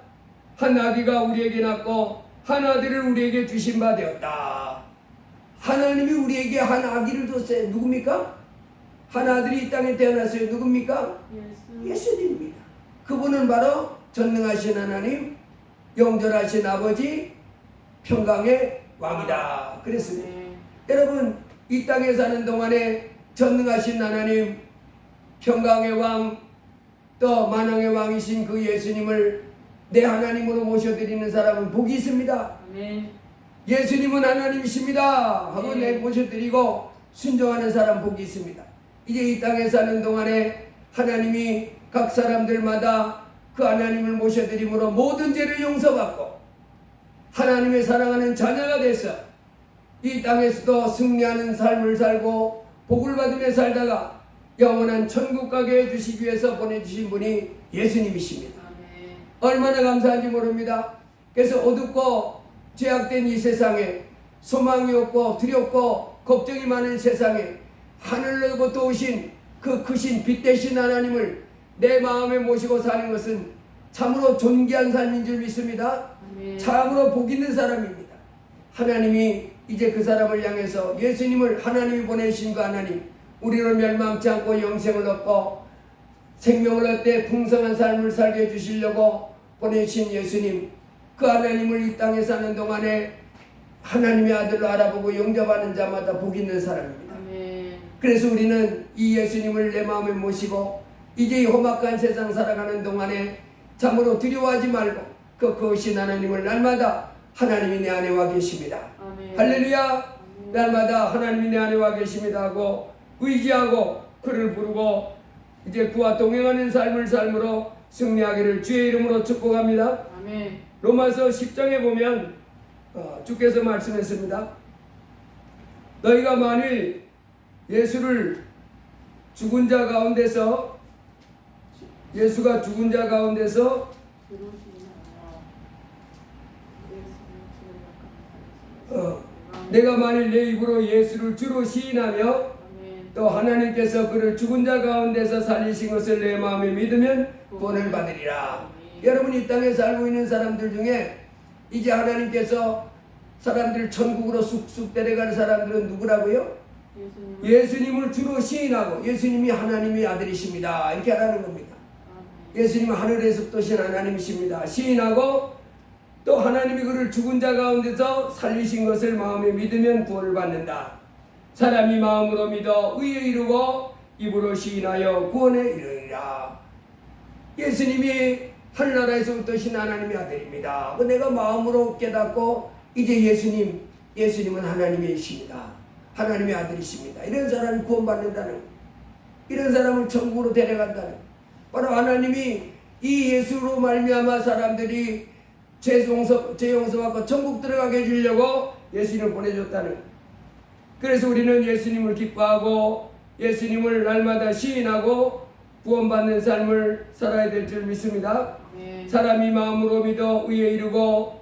한 아기가 우리에게 낳고 한 아들을 우리에게 주신 바 되었다. 하나님이 우리에게 한 아기를 줬어요. 누굽니까? 한 아들이 이 땅에 태어났어요. 누굽니까? 예수님입니다. 그분은 바로 전능하신 하나님, 영존하신 아버지, 평강의 왕이다. 그랬습니다. 여러분, 이 땅에 사는 동안에 전능하신 하나님, 평강의 왕, 또 만왕의 왕이신 그 예수님을 내 하나님으로 모셔드리는 사람은 복이 있습니다. 예수님은 하나님이십니다 하고 내 모셔드리고 순종하는 사람 복이 있습니다. 이제 이 땅에 사는 동안에 하나님이 각 사람들마다 그 하나님을 모셔드림으로 모든 죄를 용서받고 하나님의 사랑하는 자녀가 돼서 이 땅에서도 승리하는 삶을 살고 복을 받으며 살다가 영원한 천국 가게 해주시기 위해서 보내주신 분이 예수님이십니다. 얼마나 감사한지 모릅니다. 그래서 어둡고 죄악된 이 세상에, 소망이 없고 두렵고 걱정이 많은 세상에 하늘로부터 오신 그 크신 빛 되신 하나님을 내 마음에 모시고 사는 것은 참으로 존귀한 삶인 줄 믿습니다. 참으로 복 있는 사람입니다. 하나님이 이제 그 사람을 향해서 예수님을 하나님이 보내신 그 하나님, 우리로 멸망치 않고 영생을 얻고 생명을 얻되 풍성한 삶을 살게 해주시려고 보내신 예수님, 그 하나님을 이 땅에 사는 동안에 하나님의 아들로 알아보고 영접하는 자마다 복 있는 사람입니다. 그래서 우리는 이 예수님을 내 마음에 모시고 이제 이 험악한 세상 살아가는 동안에 참으로 두려워하지 말고 그 거신 하나님을 날마다 하나님이 내 안에 와 계십니다. 할렐루야. 날마다 하나님이 내 안에 와 계십니다 하고 의지하고 그를 부르고 이제 그와 동행하는 삶을 삶으로 승리하기를 주의 이름으로 축복합니다. 아멘. 로마서 10장에 보면 주께서 말씀했습니다. 너희가 만일 예수를 죽은 자 가운데서 예수가 죽은 자 가운데서 내가 만일 내 입으로 예수를 주로 시인하며 또 하나님께서 그를 죽은 자 가운데서 살리신 것을 내 마음에 믿으면 구원을 받으리라. 여러분, 이 땅에 살고 있는 사람들 중에 이제 하나님께서 사람들을 천국으로 쑥쑥 데려가는 사람들은 누구라고요? 예수님을 주로 시인하고 예수님이 하나님의 아들이십니다 이렇게 하라는 겁니다. 예수님은 하늘에서부터 오신 하나님이십니다 시인하고 또 하나님이 그를 죽은 자 가운데서 살리신 것을 마음에 믿으면 구원을 받는다. 사람이 마음으로 믿어 의에 이르고 입으로 시인하여 구원에 이르리라. 예수님이 하늘나라에서부터 오신 하나님의 아들입니다. 내가 마음으로 깨닫고 이제 예수님은 하나님이십니다. 하나님의 아들이십니다. 이런 사람이 구원받는다는, 이런 사람을 천국으로 데려간다는, 바로 하나님이 이 예수로 말미암아 사람들이 죄 용서받고 천국 들어가게 해주려고 예수님을 보내줬다는. 그래서 우리는 예수님을 기뻐하고 예수님을 날마다 시인하고 구원받는 삶을 살아야 될 줄 믿습니다. 사람이 마음으로 믿어 의에 이르고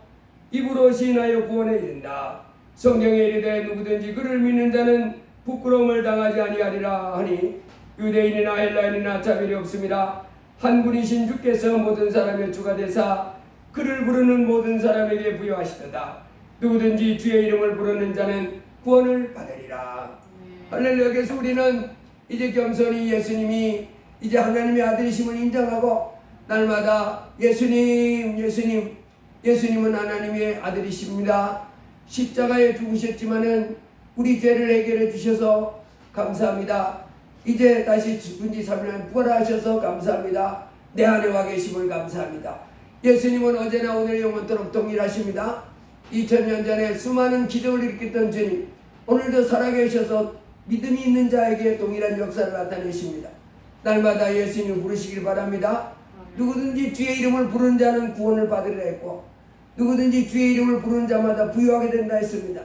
입으로 시인하여 구원에 이른다. 성경에 이르되 누구든지 그를 믿는 자는 부끄러움을 당하지 아니하리라 하니 유대인이나 헬라인이나 차별이 없습니다. 한 분이신 주께서 모든 사람의 주가 되사 그를 부르는 모든 사람에게 부여하시도다. 누구든지 주의 이름을 부르는 자는 구원을 받으리라. 할렐루야. 그래서 우리는 이제 겸손히 예수님이 이제 하나님의 아들이심을 인정하고 날마다 예수님은 하나님의 아들이십니다. 십자가에 죽으셨지만은 우리 죄를 해결해 주셔서 감사합니다. 이제 다시 죽은 지 3년 부활하셔서 감사합니다. 내 안에 와 계심을 감사합니다. 예수님은 어제나 오늘 영원토록 동일하십니다. 2000년 전에 수많은 기적을 일으켰던 주님, 오늘도 살아계셔서 믿음이 있는 자에게 동일한 역사를 나타내십니다. 날마다 예수님을 부르시길 바랍니다. 누구든지 주의 이름을 부르는 자는 구원을 받으리라 했고 누구든지 주의 이름을 부르는 자마다 부유하게 된다 했습니다.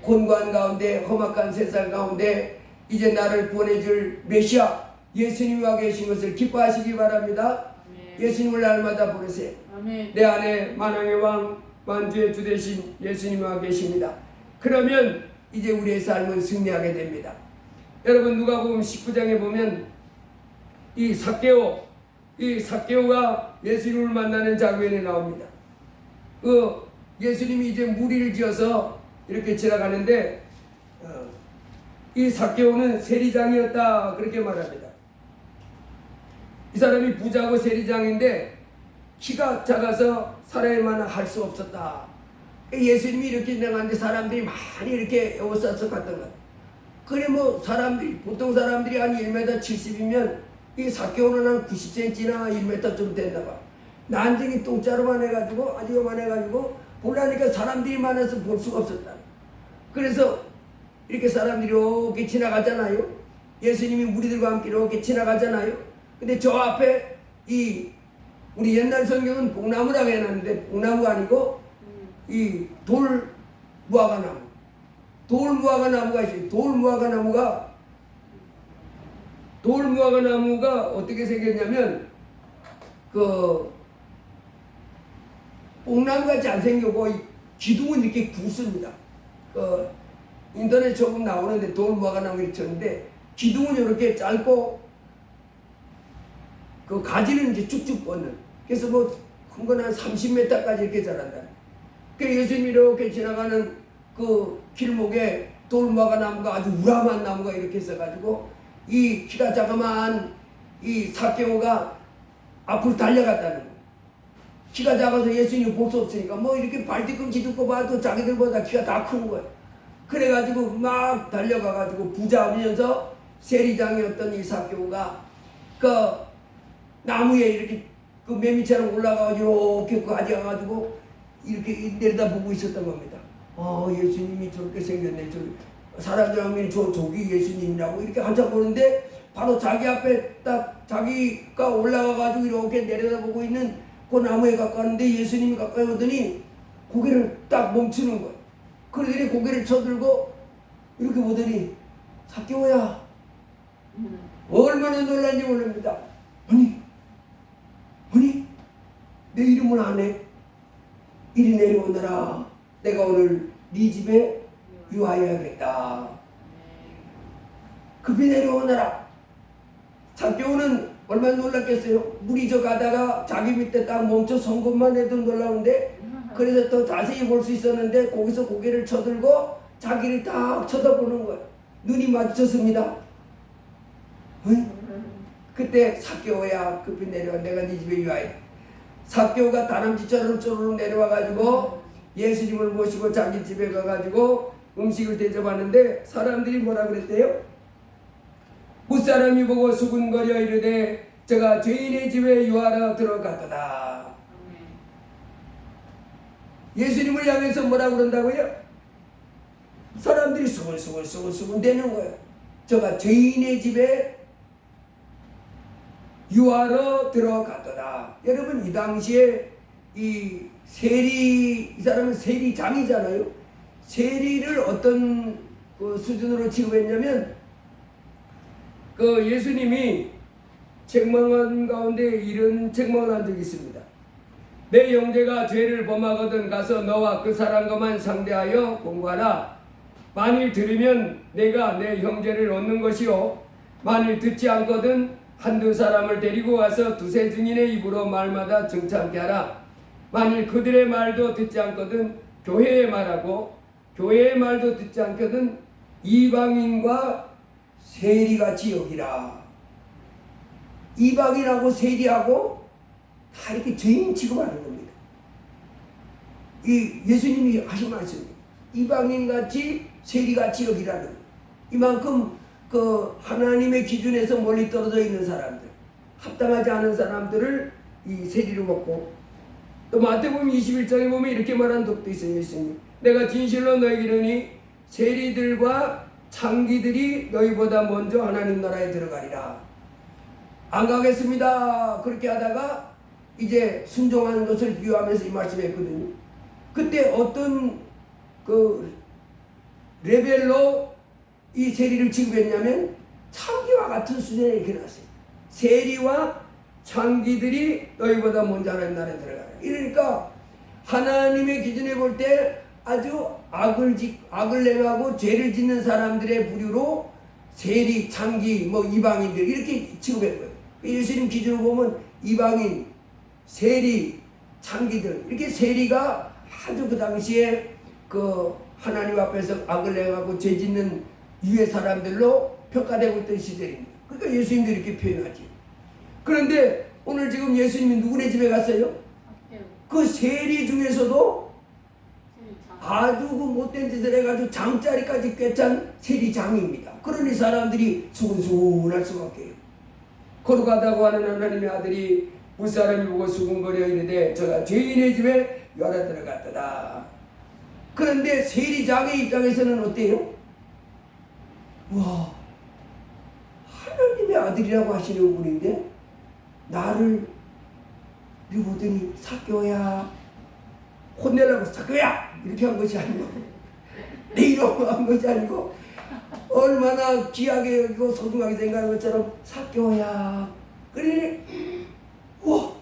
곤고한 가운데 험악한 세상 가운데 이제 나를 구원해줄 메시아 예수님이 와 계신 것을 기뻐하시기 바랍니다. 예수님을 날마다 부르세요. 내 안에 만왕의 왕 만주의 주 되신 예수님이 와 계십니다. 그러면 이제 우리의 삶은 승리하게 됩니다. 여러분, 누가복음 19장에 보면 이 삭개오가 예수님을 만나는 장면이 나옵니다. 예수님이 이제 무리를 지어서 이렇게 지나가는데 이 삭개오는 세리장이었다 그렇게 말합니다. 이 사람이 부자고 세리장인데 키가 작아서 사람만 할 수 없었다. 예수님이 이렇게 지나가는데 사람들이 많이 이렇게 에워싸서 갔던 것 같아요. 그래 보통 사람들이 한 1m 70이면 이 삭개오는 한 90cm나 1m 좀 된다 봐. 난징이 똥자루만 해가지고 아주 요만해가지고 보려니까 사람들이 많아서 볼 수가 없었다. 그래서 이렇게 사람들이 이렇게 지나가잖아요. 예수님이 무리들과 함께 이렇게 지나가잖아요. 근데 저 앞에 우리 옛날 성경은 복나무라고 해놨는데 복나무가 아니고 이 돌무화과나무가 있어요. 돌무화과나무가 어떻게 생겼냐면 복나무같이 안 생기고 기둥은 이렇게 굵습니다. 인터넷 조금 나오는데 돌무화과나무 이렇게 쳤는데 기둥은 이렇게 짧고 그 가지는 이제 쭉쭉 뻗는. 그래서 뭐 큰 건 한 30m까지 이렇게 자란다. 그 예수님이 이렇게 지나가는 그 길목에 돌무화과나무가 아주 우람한 나무가 이렇게 있어가지고 이 키가 자그마한 이 삭개오가 앞으로 달려갔다는 거예요. 키가 작아서 예수님을 볼 수 없으니까 뭐 이렇게 발뒤꿈치 듣고 봐도 자기들보다 키가 다 큰 거예요. 그래가지고 막 달려가가지고 부잡으면서 세리장이었던 이 삭개오가 그 나무에 이렇게 그 매미처럼 올라가가지고 이렇게 가져가가지고 이렇게 내려다보고 있었던 겁니다. 예수님이 저렇게 생겼네. 사람들 하면 저기 예수님이라고 이렇게 한참 보는데 바로 자기 앞에 딱 자기가 올라가가지고 이렇게 내려다보고 있는 그 나무에 가까웠는데 예수님이 가까이 오더니 고개를 딱 멈추는 거예요. 그러더니 고개를 쳐들고 이렇게 보더니 삭개오야. 얼마나 놀란지 모릅니다. 아니 내 이름은 안 해. 이리 내려오너라. 내가 오늘 네 집에 유하여야겠다. 급히 내려오너라. 삭개오는 얼마나 놀랐겠어요. 물이 저 가다가 자기 밑에 딱 멈춰 선 것만 해도 놀라운데 그래서 더 자세히 볼 수 있었는데 거기서 고개를 쳐들고 자기를 딱 쳐다보는 거예요. 눈이 마주쳤습니다. 그때 삭개오야 급히 내려와. 내가 네 집에 유하여. 삭개오가 다람쥐처럼 쪼르륵 내려와가지고 예수님을 모시고 자기 집에 가가지고 음식을 대접하는데 사람들이 뭐라 그랬대요? 무사람이 보고 수군거려 이르되 저가 죄인의 집에 유하러 들어갔도다. 예수님을 향해서 뭐라 그런다고요? 사람들이 수군수군 대는 거예요. 저가 죄인의 집에 유하러 들어갔도다. 여러분 이 당시에 이 사람은 세리장이잖아요. 세리를 어떤 그 수준으로 취급했냐면 그 예수님이 책망한 가운데 이런 책망을 한 적이 있습니다. 내 형제가 죄를 범하거든 가서 너와 그 사람과만 상대하여 공부하라. 만일 들으면 내가 내 형제를 얻는 것이요 만일 듣지 않거든 한두 사람을 데리고 와서 두세 증인의 입으로 말마다 정참게 하라. 만일 그들의 말도 듣지 않거든 교회의 말하고 교회의 말도 듣지 않거든 이방인과 세리같이 여기라. 이방인하고 세리하고 다 이렇게 죄인 취급하는 겁니다. 이 예수님이 하신 말씀이에요. 이방인같이 세리같이 여기라는 거예요. 이만큼 그 하나님의 기준에서 멀리 떨어져 있는 사람들, 합당하지 않은 사람들을 이 세리로 먹고, 또 마태복음 21장에 보면 이렇게 말한 독도 있어요. 예수님 내가 진실로 너희에게 이르니 세리들과 창기들이 너희보다 먼저 하나님 나라에 들어가리라. 안 가겠습니다. 그렇게 하다가 이제 순종하는 것을 비유하면서 이 말씀했거든요. 그때 어떤 그 레벨로 이 세리를 취급했냐면 창기와 같은 수준에 이렇게 나왔어요. 세리와 창기들이 너희보다 먼저 하나님 나라에 들어가라. 이러니까 하나님의 기준에 볼 때 아주 악을 행하고 죄를 짓는 사람들의 부류로 세리, 창기, 뭐 이방인들 이렇게 취급한 거예요. 예수님 기준으로 보면 이방인, 세리, 창기들 이렇게 세리가 아주 그 당시에 그 하나님 앞에서 악을 행하고 죄 짓는 유의 사람들로 평가되고 있던 시절입니다. 그러니까 예수님도 이렇게 표현하지. 그런데 오늘 지금 예수님이 누구네 집에 갔어요? 그 세리 중에서도 아주 그 못된 짓을 해가지고 장자리까지 꿰찬 세리장입니다. 그러니 사람들이 수군수군할 수밖에 해요. 거룩하다고 하는 하나님의 아들이 무사람이 보고 수군거려 이르되 저가 죄인의 집에 유하러 들어갔다. 그런데 세리장의 입장에서는 어때요? 와, 하나님의 아들이라고 하시는 분인데 나를 보더니 삭개오야 혼내려고 삭개오야 이렇게 한 것이 아니고 내 이름으로 한 것이 아니고 얼마나 귀하게 여기고 소중하게 생각하는 것처럼 삭개오야. 그러니 와,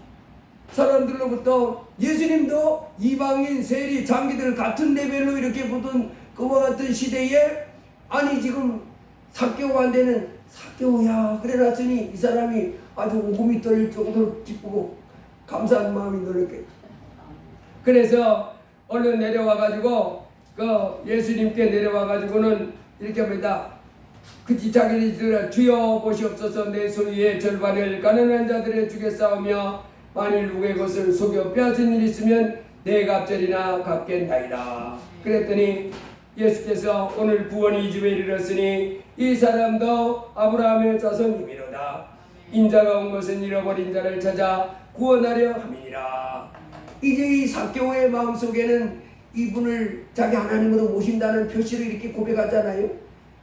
사람들로부터 예수님도 이방인 세리 장기들 같은 레벨로 이렇게 보던 그와 같은 시대에 아니 지금 삭개오 안 되는 삭개오야 그래놨으니 이 사람이 아주 오금이 떨릴 정도로 기쁘고 감사한 마음이 놀랐겠죠. 그래서 얼른 내려와가지고 그 예수님께 내려와가지고는 이렇게 합니다. 그치 자기들이 주여 보시옵소서 내 소유의 절반을 가난한 자들의 주겠사오며 만일 누구의 것을 속여 빼앗은 일이 있으면 내 갑절이나 갚겠나이다. 그랬더니 예수께서 오늘 구원이 이 집에 이르렀으니 이 사람도 아브라함의 자손이미로다. 인자가 온 것은 잃어버린 자를 찾아 구원하려 함이니라. 이제 이 삭개오의 마음속에는 이분을 자기 하나님으로 모신다는 표시를 이렇게 고백하잖아요.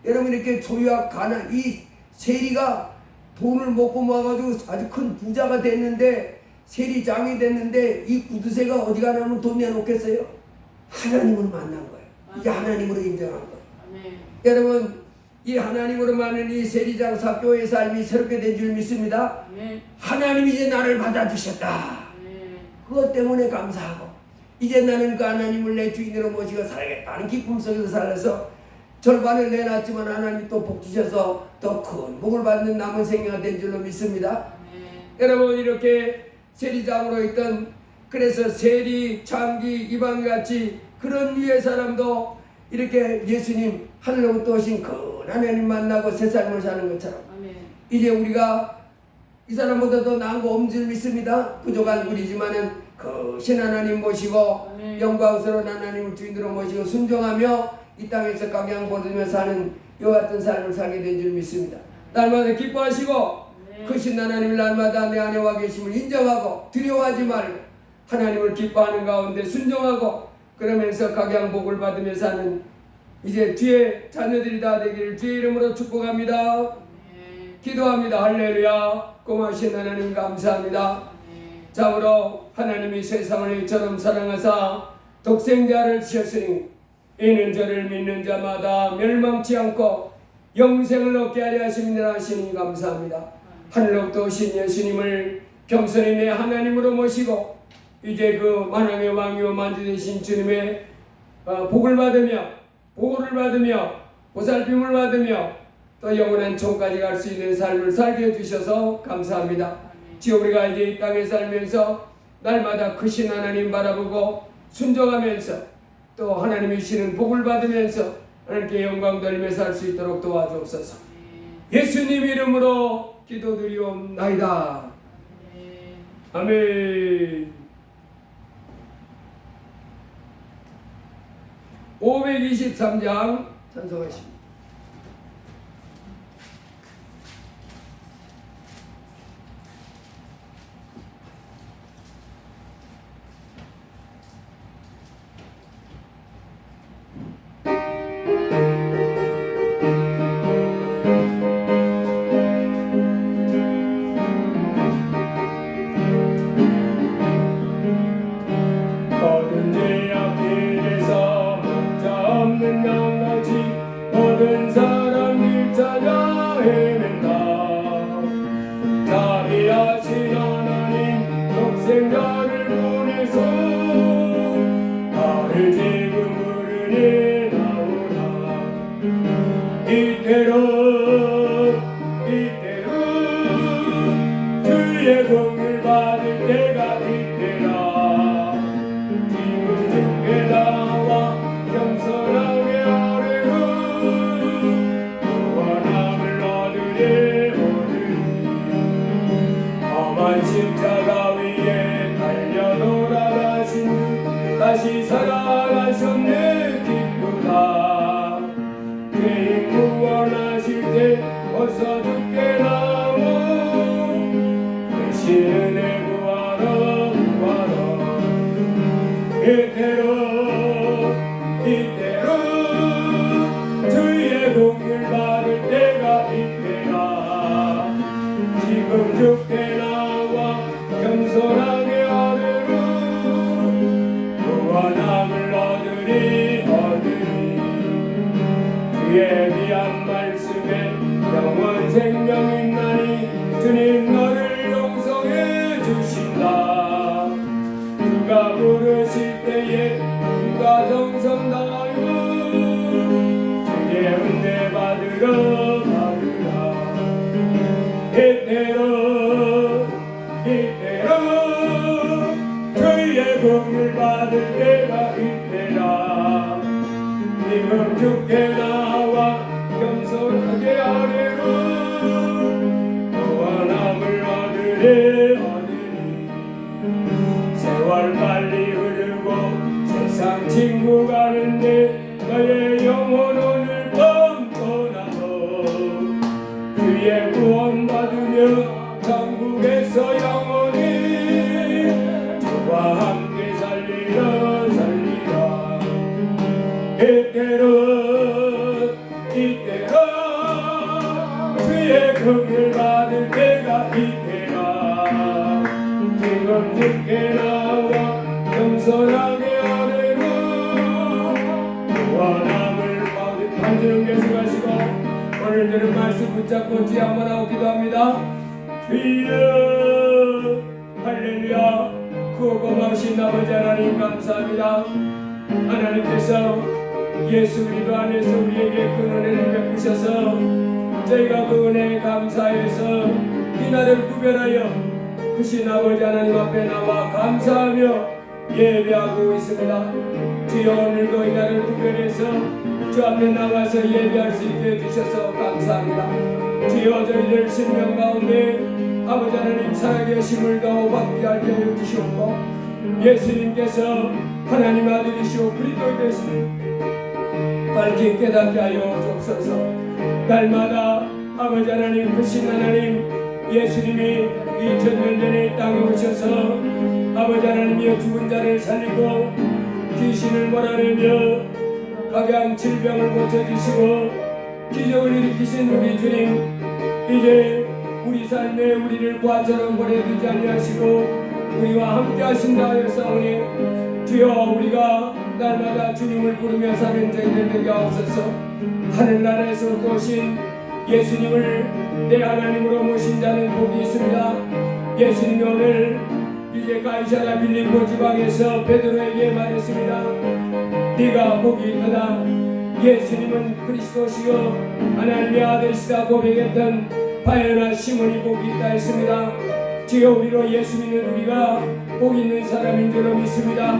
여러분 이렇게 소유와 가난 이 세리가 돈을 먹고 모아가지고 아주 큰 부자가 됐는데 세리장이 됐는데 이 구두쇠가 어디 가냐면 돈 내놓겠어요? 하나님을 만난 거예요. 이게 하나님으로 인정한 거예요. 여러분 이 하나님으로 만난 이 세리장 삭개오의 삶이 새롭게 된 줄 믿습니다. 하나님이 이제 나를 받아주셨다. 그것 때문에 감사하고 이제 나는 그 하나님을 내 주인으로 모시고 살겠다는 기쁨 속에서 살아서 절반을 내놨지만 하나님이 또 복 주셔서 더 큰 복을 받는 남은 생애가 된 줄로 믿습니다. 여러분 이렇게 세리장으로 있던 그래서 세리, 창기, 이방같이 그런 위의 사람도 이렇게 예수님 하늘로부터 오신 그 하나님 만나고 새 삶을 사는 것처럼 이제 우리가 이 사람보다 더 나은 거 없는 줄 믿습니다. 부족한 우리지만은 그 신하나님 모시고 영광스러운 하나님을 주인으로 모시고 순종하며 이 땅에서 각양 보르며 사는 이와 같은 삶을 살게 된 줄 믿습니다. 날마다 기뻐하시고 크신 하나님을 날마다 내 안에 와 계심을 인정하고 두려워하지 말고 하나님을 기뻐하는 가운데 순종하고 그러면서 각양 복을 받으며 사는 이제 뒤에 자녀들이 다 되기를 주의 이름으로 축복합니다. 기도합니다. 할렐루야. 고마우신 하나님 감사합니다. 참으로 하나님이 세상을 이처럼 사랑하사 독생자를 주셨으니 이는 저를 믿는 자마다 멸망치 않고 영생을 얻게 하려 하심이라 하시니 감사합니다. 하늘로부터 오신 예수님을 겸손히 내 하나님으로 모시고 이제 그 만왕의 왕이요 만주 되신 주님의 복을 받으며 보호를 받으며 보살핌을 받으며 또 영원한 총까지 갈 수 있는 삶을 살게 해주셔서 감사합니다. 주여 우리가 이제 이 땅에 살면서 날마다 크신 하나님 바라보고 순종하면서 또 하나님이 주시는 복을 받으면서 하나님께 영광 돌리며 살 수 있도록 도와주옵소서. 예수님 이름으로 기도드리옵나이다. 아멘. 523장 찬송하십니다. 모든 사람들 찾아 헤맨다. 자비하신 하나님 독생자를 보내소 나를 지금 부르니 나오라. 이때로 주의 공을 받을 때가 이때라. 지금 주께 나와 겸손하게 십자가 위에 달려 돌아가신 주 다시 살아나셨네. 기쁘다. 죄인 구원하실 때 어서 주께 나오. 대신 은혜 구하러 이때로 주의 공을 받을 때가 이때라. 지금 주께 겸손하게 하리로 구원함을 얻으리. 주의 귀한 말씀에 영원 생명 있나니 주님 너를 용서해 주신다. 누가 부르실 때에 누가 정성 다하여 이때로 주의 공을 받을 때가 이때라. 지금 주께 나와 겸손하게 아뢰로 너와 남을 얻으리. 세월 빨리 흐르고 세상 친구 가는데 너의 영혼 오늘 밤 떠나서 주의 구원 받으며 천국에서 영원히 주와 함께 살리라. 이때로 주의 긍휼 받을 때가 이때라. 지금 주께 나와 겸손하게 아뢰로 주와 남을 받으는 계속하시고 오늘 들은 말씀 붙잡고 주여 한번 하고 기도합니다. 주여 할렐루야. 크고 고마우신 아버지 하나님 감사합니다. 하나님께서 예수 그리스도 안에서 우리에게 그 은혜를 베푸셔서 저희가 그 은혜에 감사해서 이 날을 구별하여 크신 아버지 하나님 앞에 나와 감사하며 예배하고 있습니다. 주여 오늘도 이 날을 구별해서 주 앞에 나와서 예배할 수 있게 해주셔서 감사합니다. 주여 저희들 sinh명 가운데 아버지 하나님 살아계심을 더 받게 하게 해주시옵고 예수님께서 하나님 아들이시오 그리스도의 되시는 밝게 깨닫게 하여 주옵소서. 날마다 아버지 하나님 크신 하나님 예수님이 2000년 전에 이 땅에 오셔서 아버지 하나님이 죽은 자를 살리고 귀신을 몰아내며 각양 질병을 고쳐주시고 기적을 일으키신 우리 주님, 이제 우리 삶에 우리를 과처럼 보내두지 아니하시고 우리와 함께 하신다 하였사오니 주여 우리가 날마다 주님을 부르며 사는 저희들 되게 하옵소서. 하늘나라에서 또 오신 예수님을 내 하나님으로 모신 자는 복이 있습니다. 예수님이 오늘 이제 가이사랴 빌립보 지방에서 베드로에게 말했습니다. 네가 복이 있도다. 예수님은 그리스도시요 하나님의 아들이시다 고백했던 바요나 시몬이 복이 있다 했습니다. 주여 우리로 예수 믿는 우리가 복 있는 사람인 줄로 믿습니다.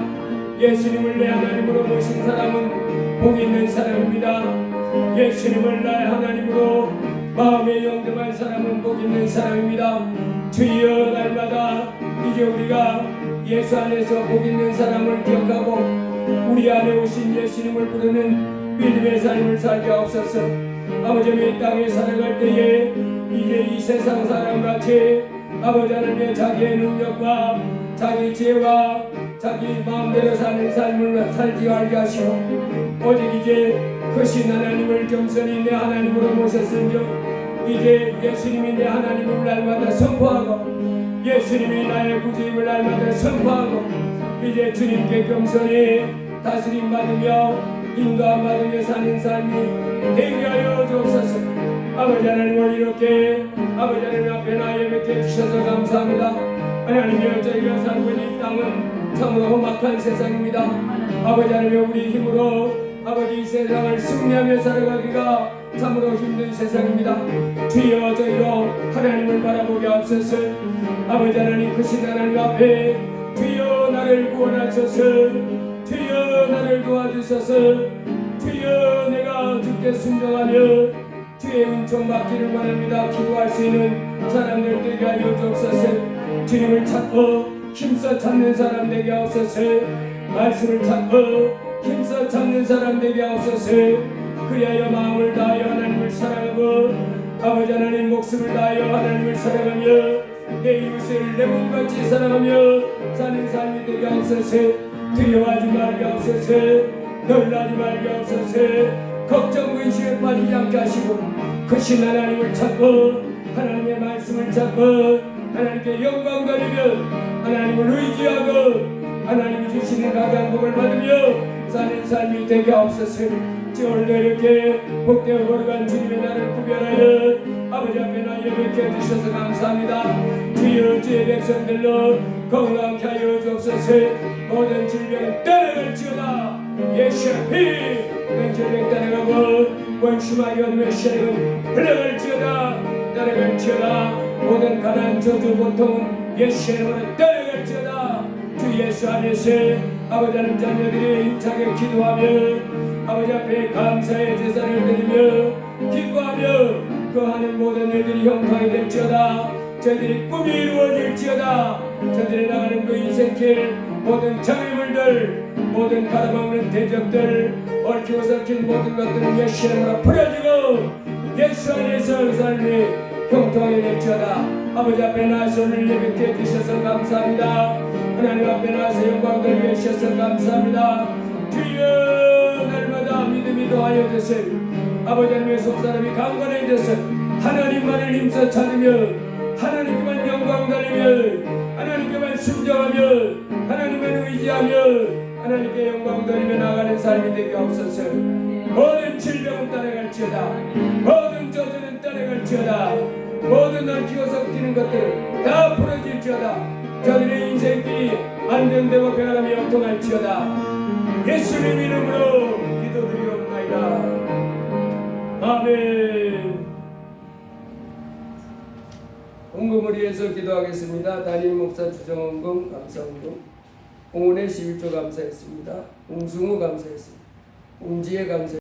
예수님을 내 하나님으로 모신 사람은 복 있는 사람입니다. 예수님을 나의 하나님으로 마음에 영접한 사람은 복 있는 사람입니다. 주여 날마다 이제 우리가 예수 안에서 복 있는 사람을 기억하고 우리 안에 오신 예수님을 부르는 믿음의 삶을 살게 하옵소서. 아버지 이 땅에 살아갈 때에 이제 이 세상 사람같이 아버지 하나님의 자기의 능력과 자기 지혜와 자기 마음대로 사는 삶을 살지 말게 하시오. 오직 이제 크신 하나님을 겸손히 내 하나님으로 모셨은즉 이제 예수님이 내 하나님을 날마다 선포하고 예수님이 나의 구주임을 날마다 선포하고 이제 주님께 겸손히 다스림 받으며 인도함 받으며 사는 삶이 되게 하여 주옵소서. 아버지 하나님을 이렇게 아버지 하나님 앞에 나 예배해 주셔서 감사합니다. 하나님이여 저희가 살고 있는 이 땅은 참으로 험악한 세상입니다. 아버지 하나님 우리 힘으로 아버지 이 세상을 승리하며 살아가기가 참으로 힘든 세상입니다. 주여 저희로 하나님을 바라보게 하옵소서. 아버지 하나님 크신 하나님 앞에 주여 나를 구원하소서. 주여 나를 도와주소서. 주여 내가 주께 순종하며 주의 은총 받기를 원합니다. 기도할 수 있는 사람들 되게 하여 주옵소서. 주님을 찾고 힘써 찾는 사람 되게 하옵소서. 말씀을 찾고 힘써 찾는 사람 되게 하옵소서. 그리하여 마음을 다하여 하나님을 사랑하고 아버지 하나님 목숨을 다하여 하나님을 사랑하며 내 이웃을 내 몸같이 사랑하며 사는 삶이 되게 하옵소서. 두려워하지 말게 하옵소서. 놀라지 말게 하옵소서. 걱정 근심에 빠지지 않게 하시고 크신 하나님을 찾고 하나님의 말씀을 찾고 하나님께 영광 돌리며 하나님을 의지하고 하나님이 주시는 각양 복을 받으며 사는 삶이 되게 하옵소서. 오늘도 이렇게 복되어 걸어간 주님의 날을 구별하여 아버지 앞에 나 예배해 주셔서 감사합니다. 주여 주의 백성들로 건강케 하여 주옵소서. 모든 질병은 떠나갈지어다. 예수의 피 mencermek 따라가고 원수마이 어둠의 시작은 흘러갈지어다. 따라갈지어다. 모든 모든 가난 저주 고통은 예수의 이름으로 떠나갈지어다. 주 예수 안에서 아버지 하나님 자녀들이 힘차게 기도하며 아버지 앞에 감사의 제사를 드리며 기뻐하며 그 하는 모든 일들이 형통하게 될지어다. 저희들이 꿈이 이루어질지어다. 저희들이 나가는 그 인생길 모든 장애물들 모든 가다먹는 대적들 얽히고 섞인 모든 것들은 예수의 이름으로 풀어지고 예수 안에서 그 삶이 형통하게 될지어다. 아버지 앞에 나와서 오늘 예배케 해주셔서 감사합니다. 하나님 앞에 나와서 영광 돌리게 해주셔서 감사합니다. 주여 날마다 믿음이 더하여 되세 아버지 하나님의 속사람이 강건해져서 하나님만을 힘써 찾으며 하나님께만 영광 돌리며 하나님께만 순종하며 하나님만 의지하며 하나님께 영광 돌리며 나가는 삶이 되게 없어서 모든 질병은 떠나갈지어다. 모든 저주는 떠나갈지어다. 모든 얽히고 섞이는 것들은 다 풀어질지어다. 저들의 인생길이 안정되고 평안함이 영통할지어다. 예수님 이름으로 기도드리옵나이다. 아멘. 헌금을 위해서 기도하겠습니다. 담임 목사 주정헌금 감사헌금, 홍은혜 11조 감사했습니다. 홍승우 감사했습니다. 홍지혜 감사.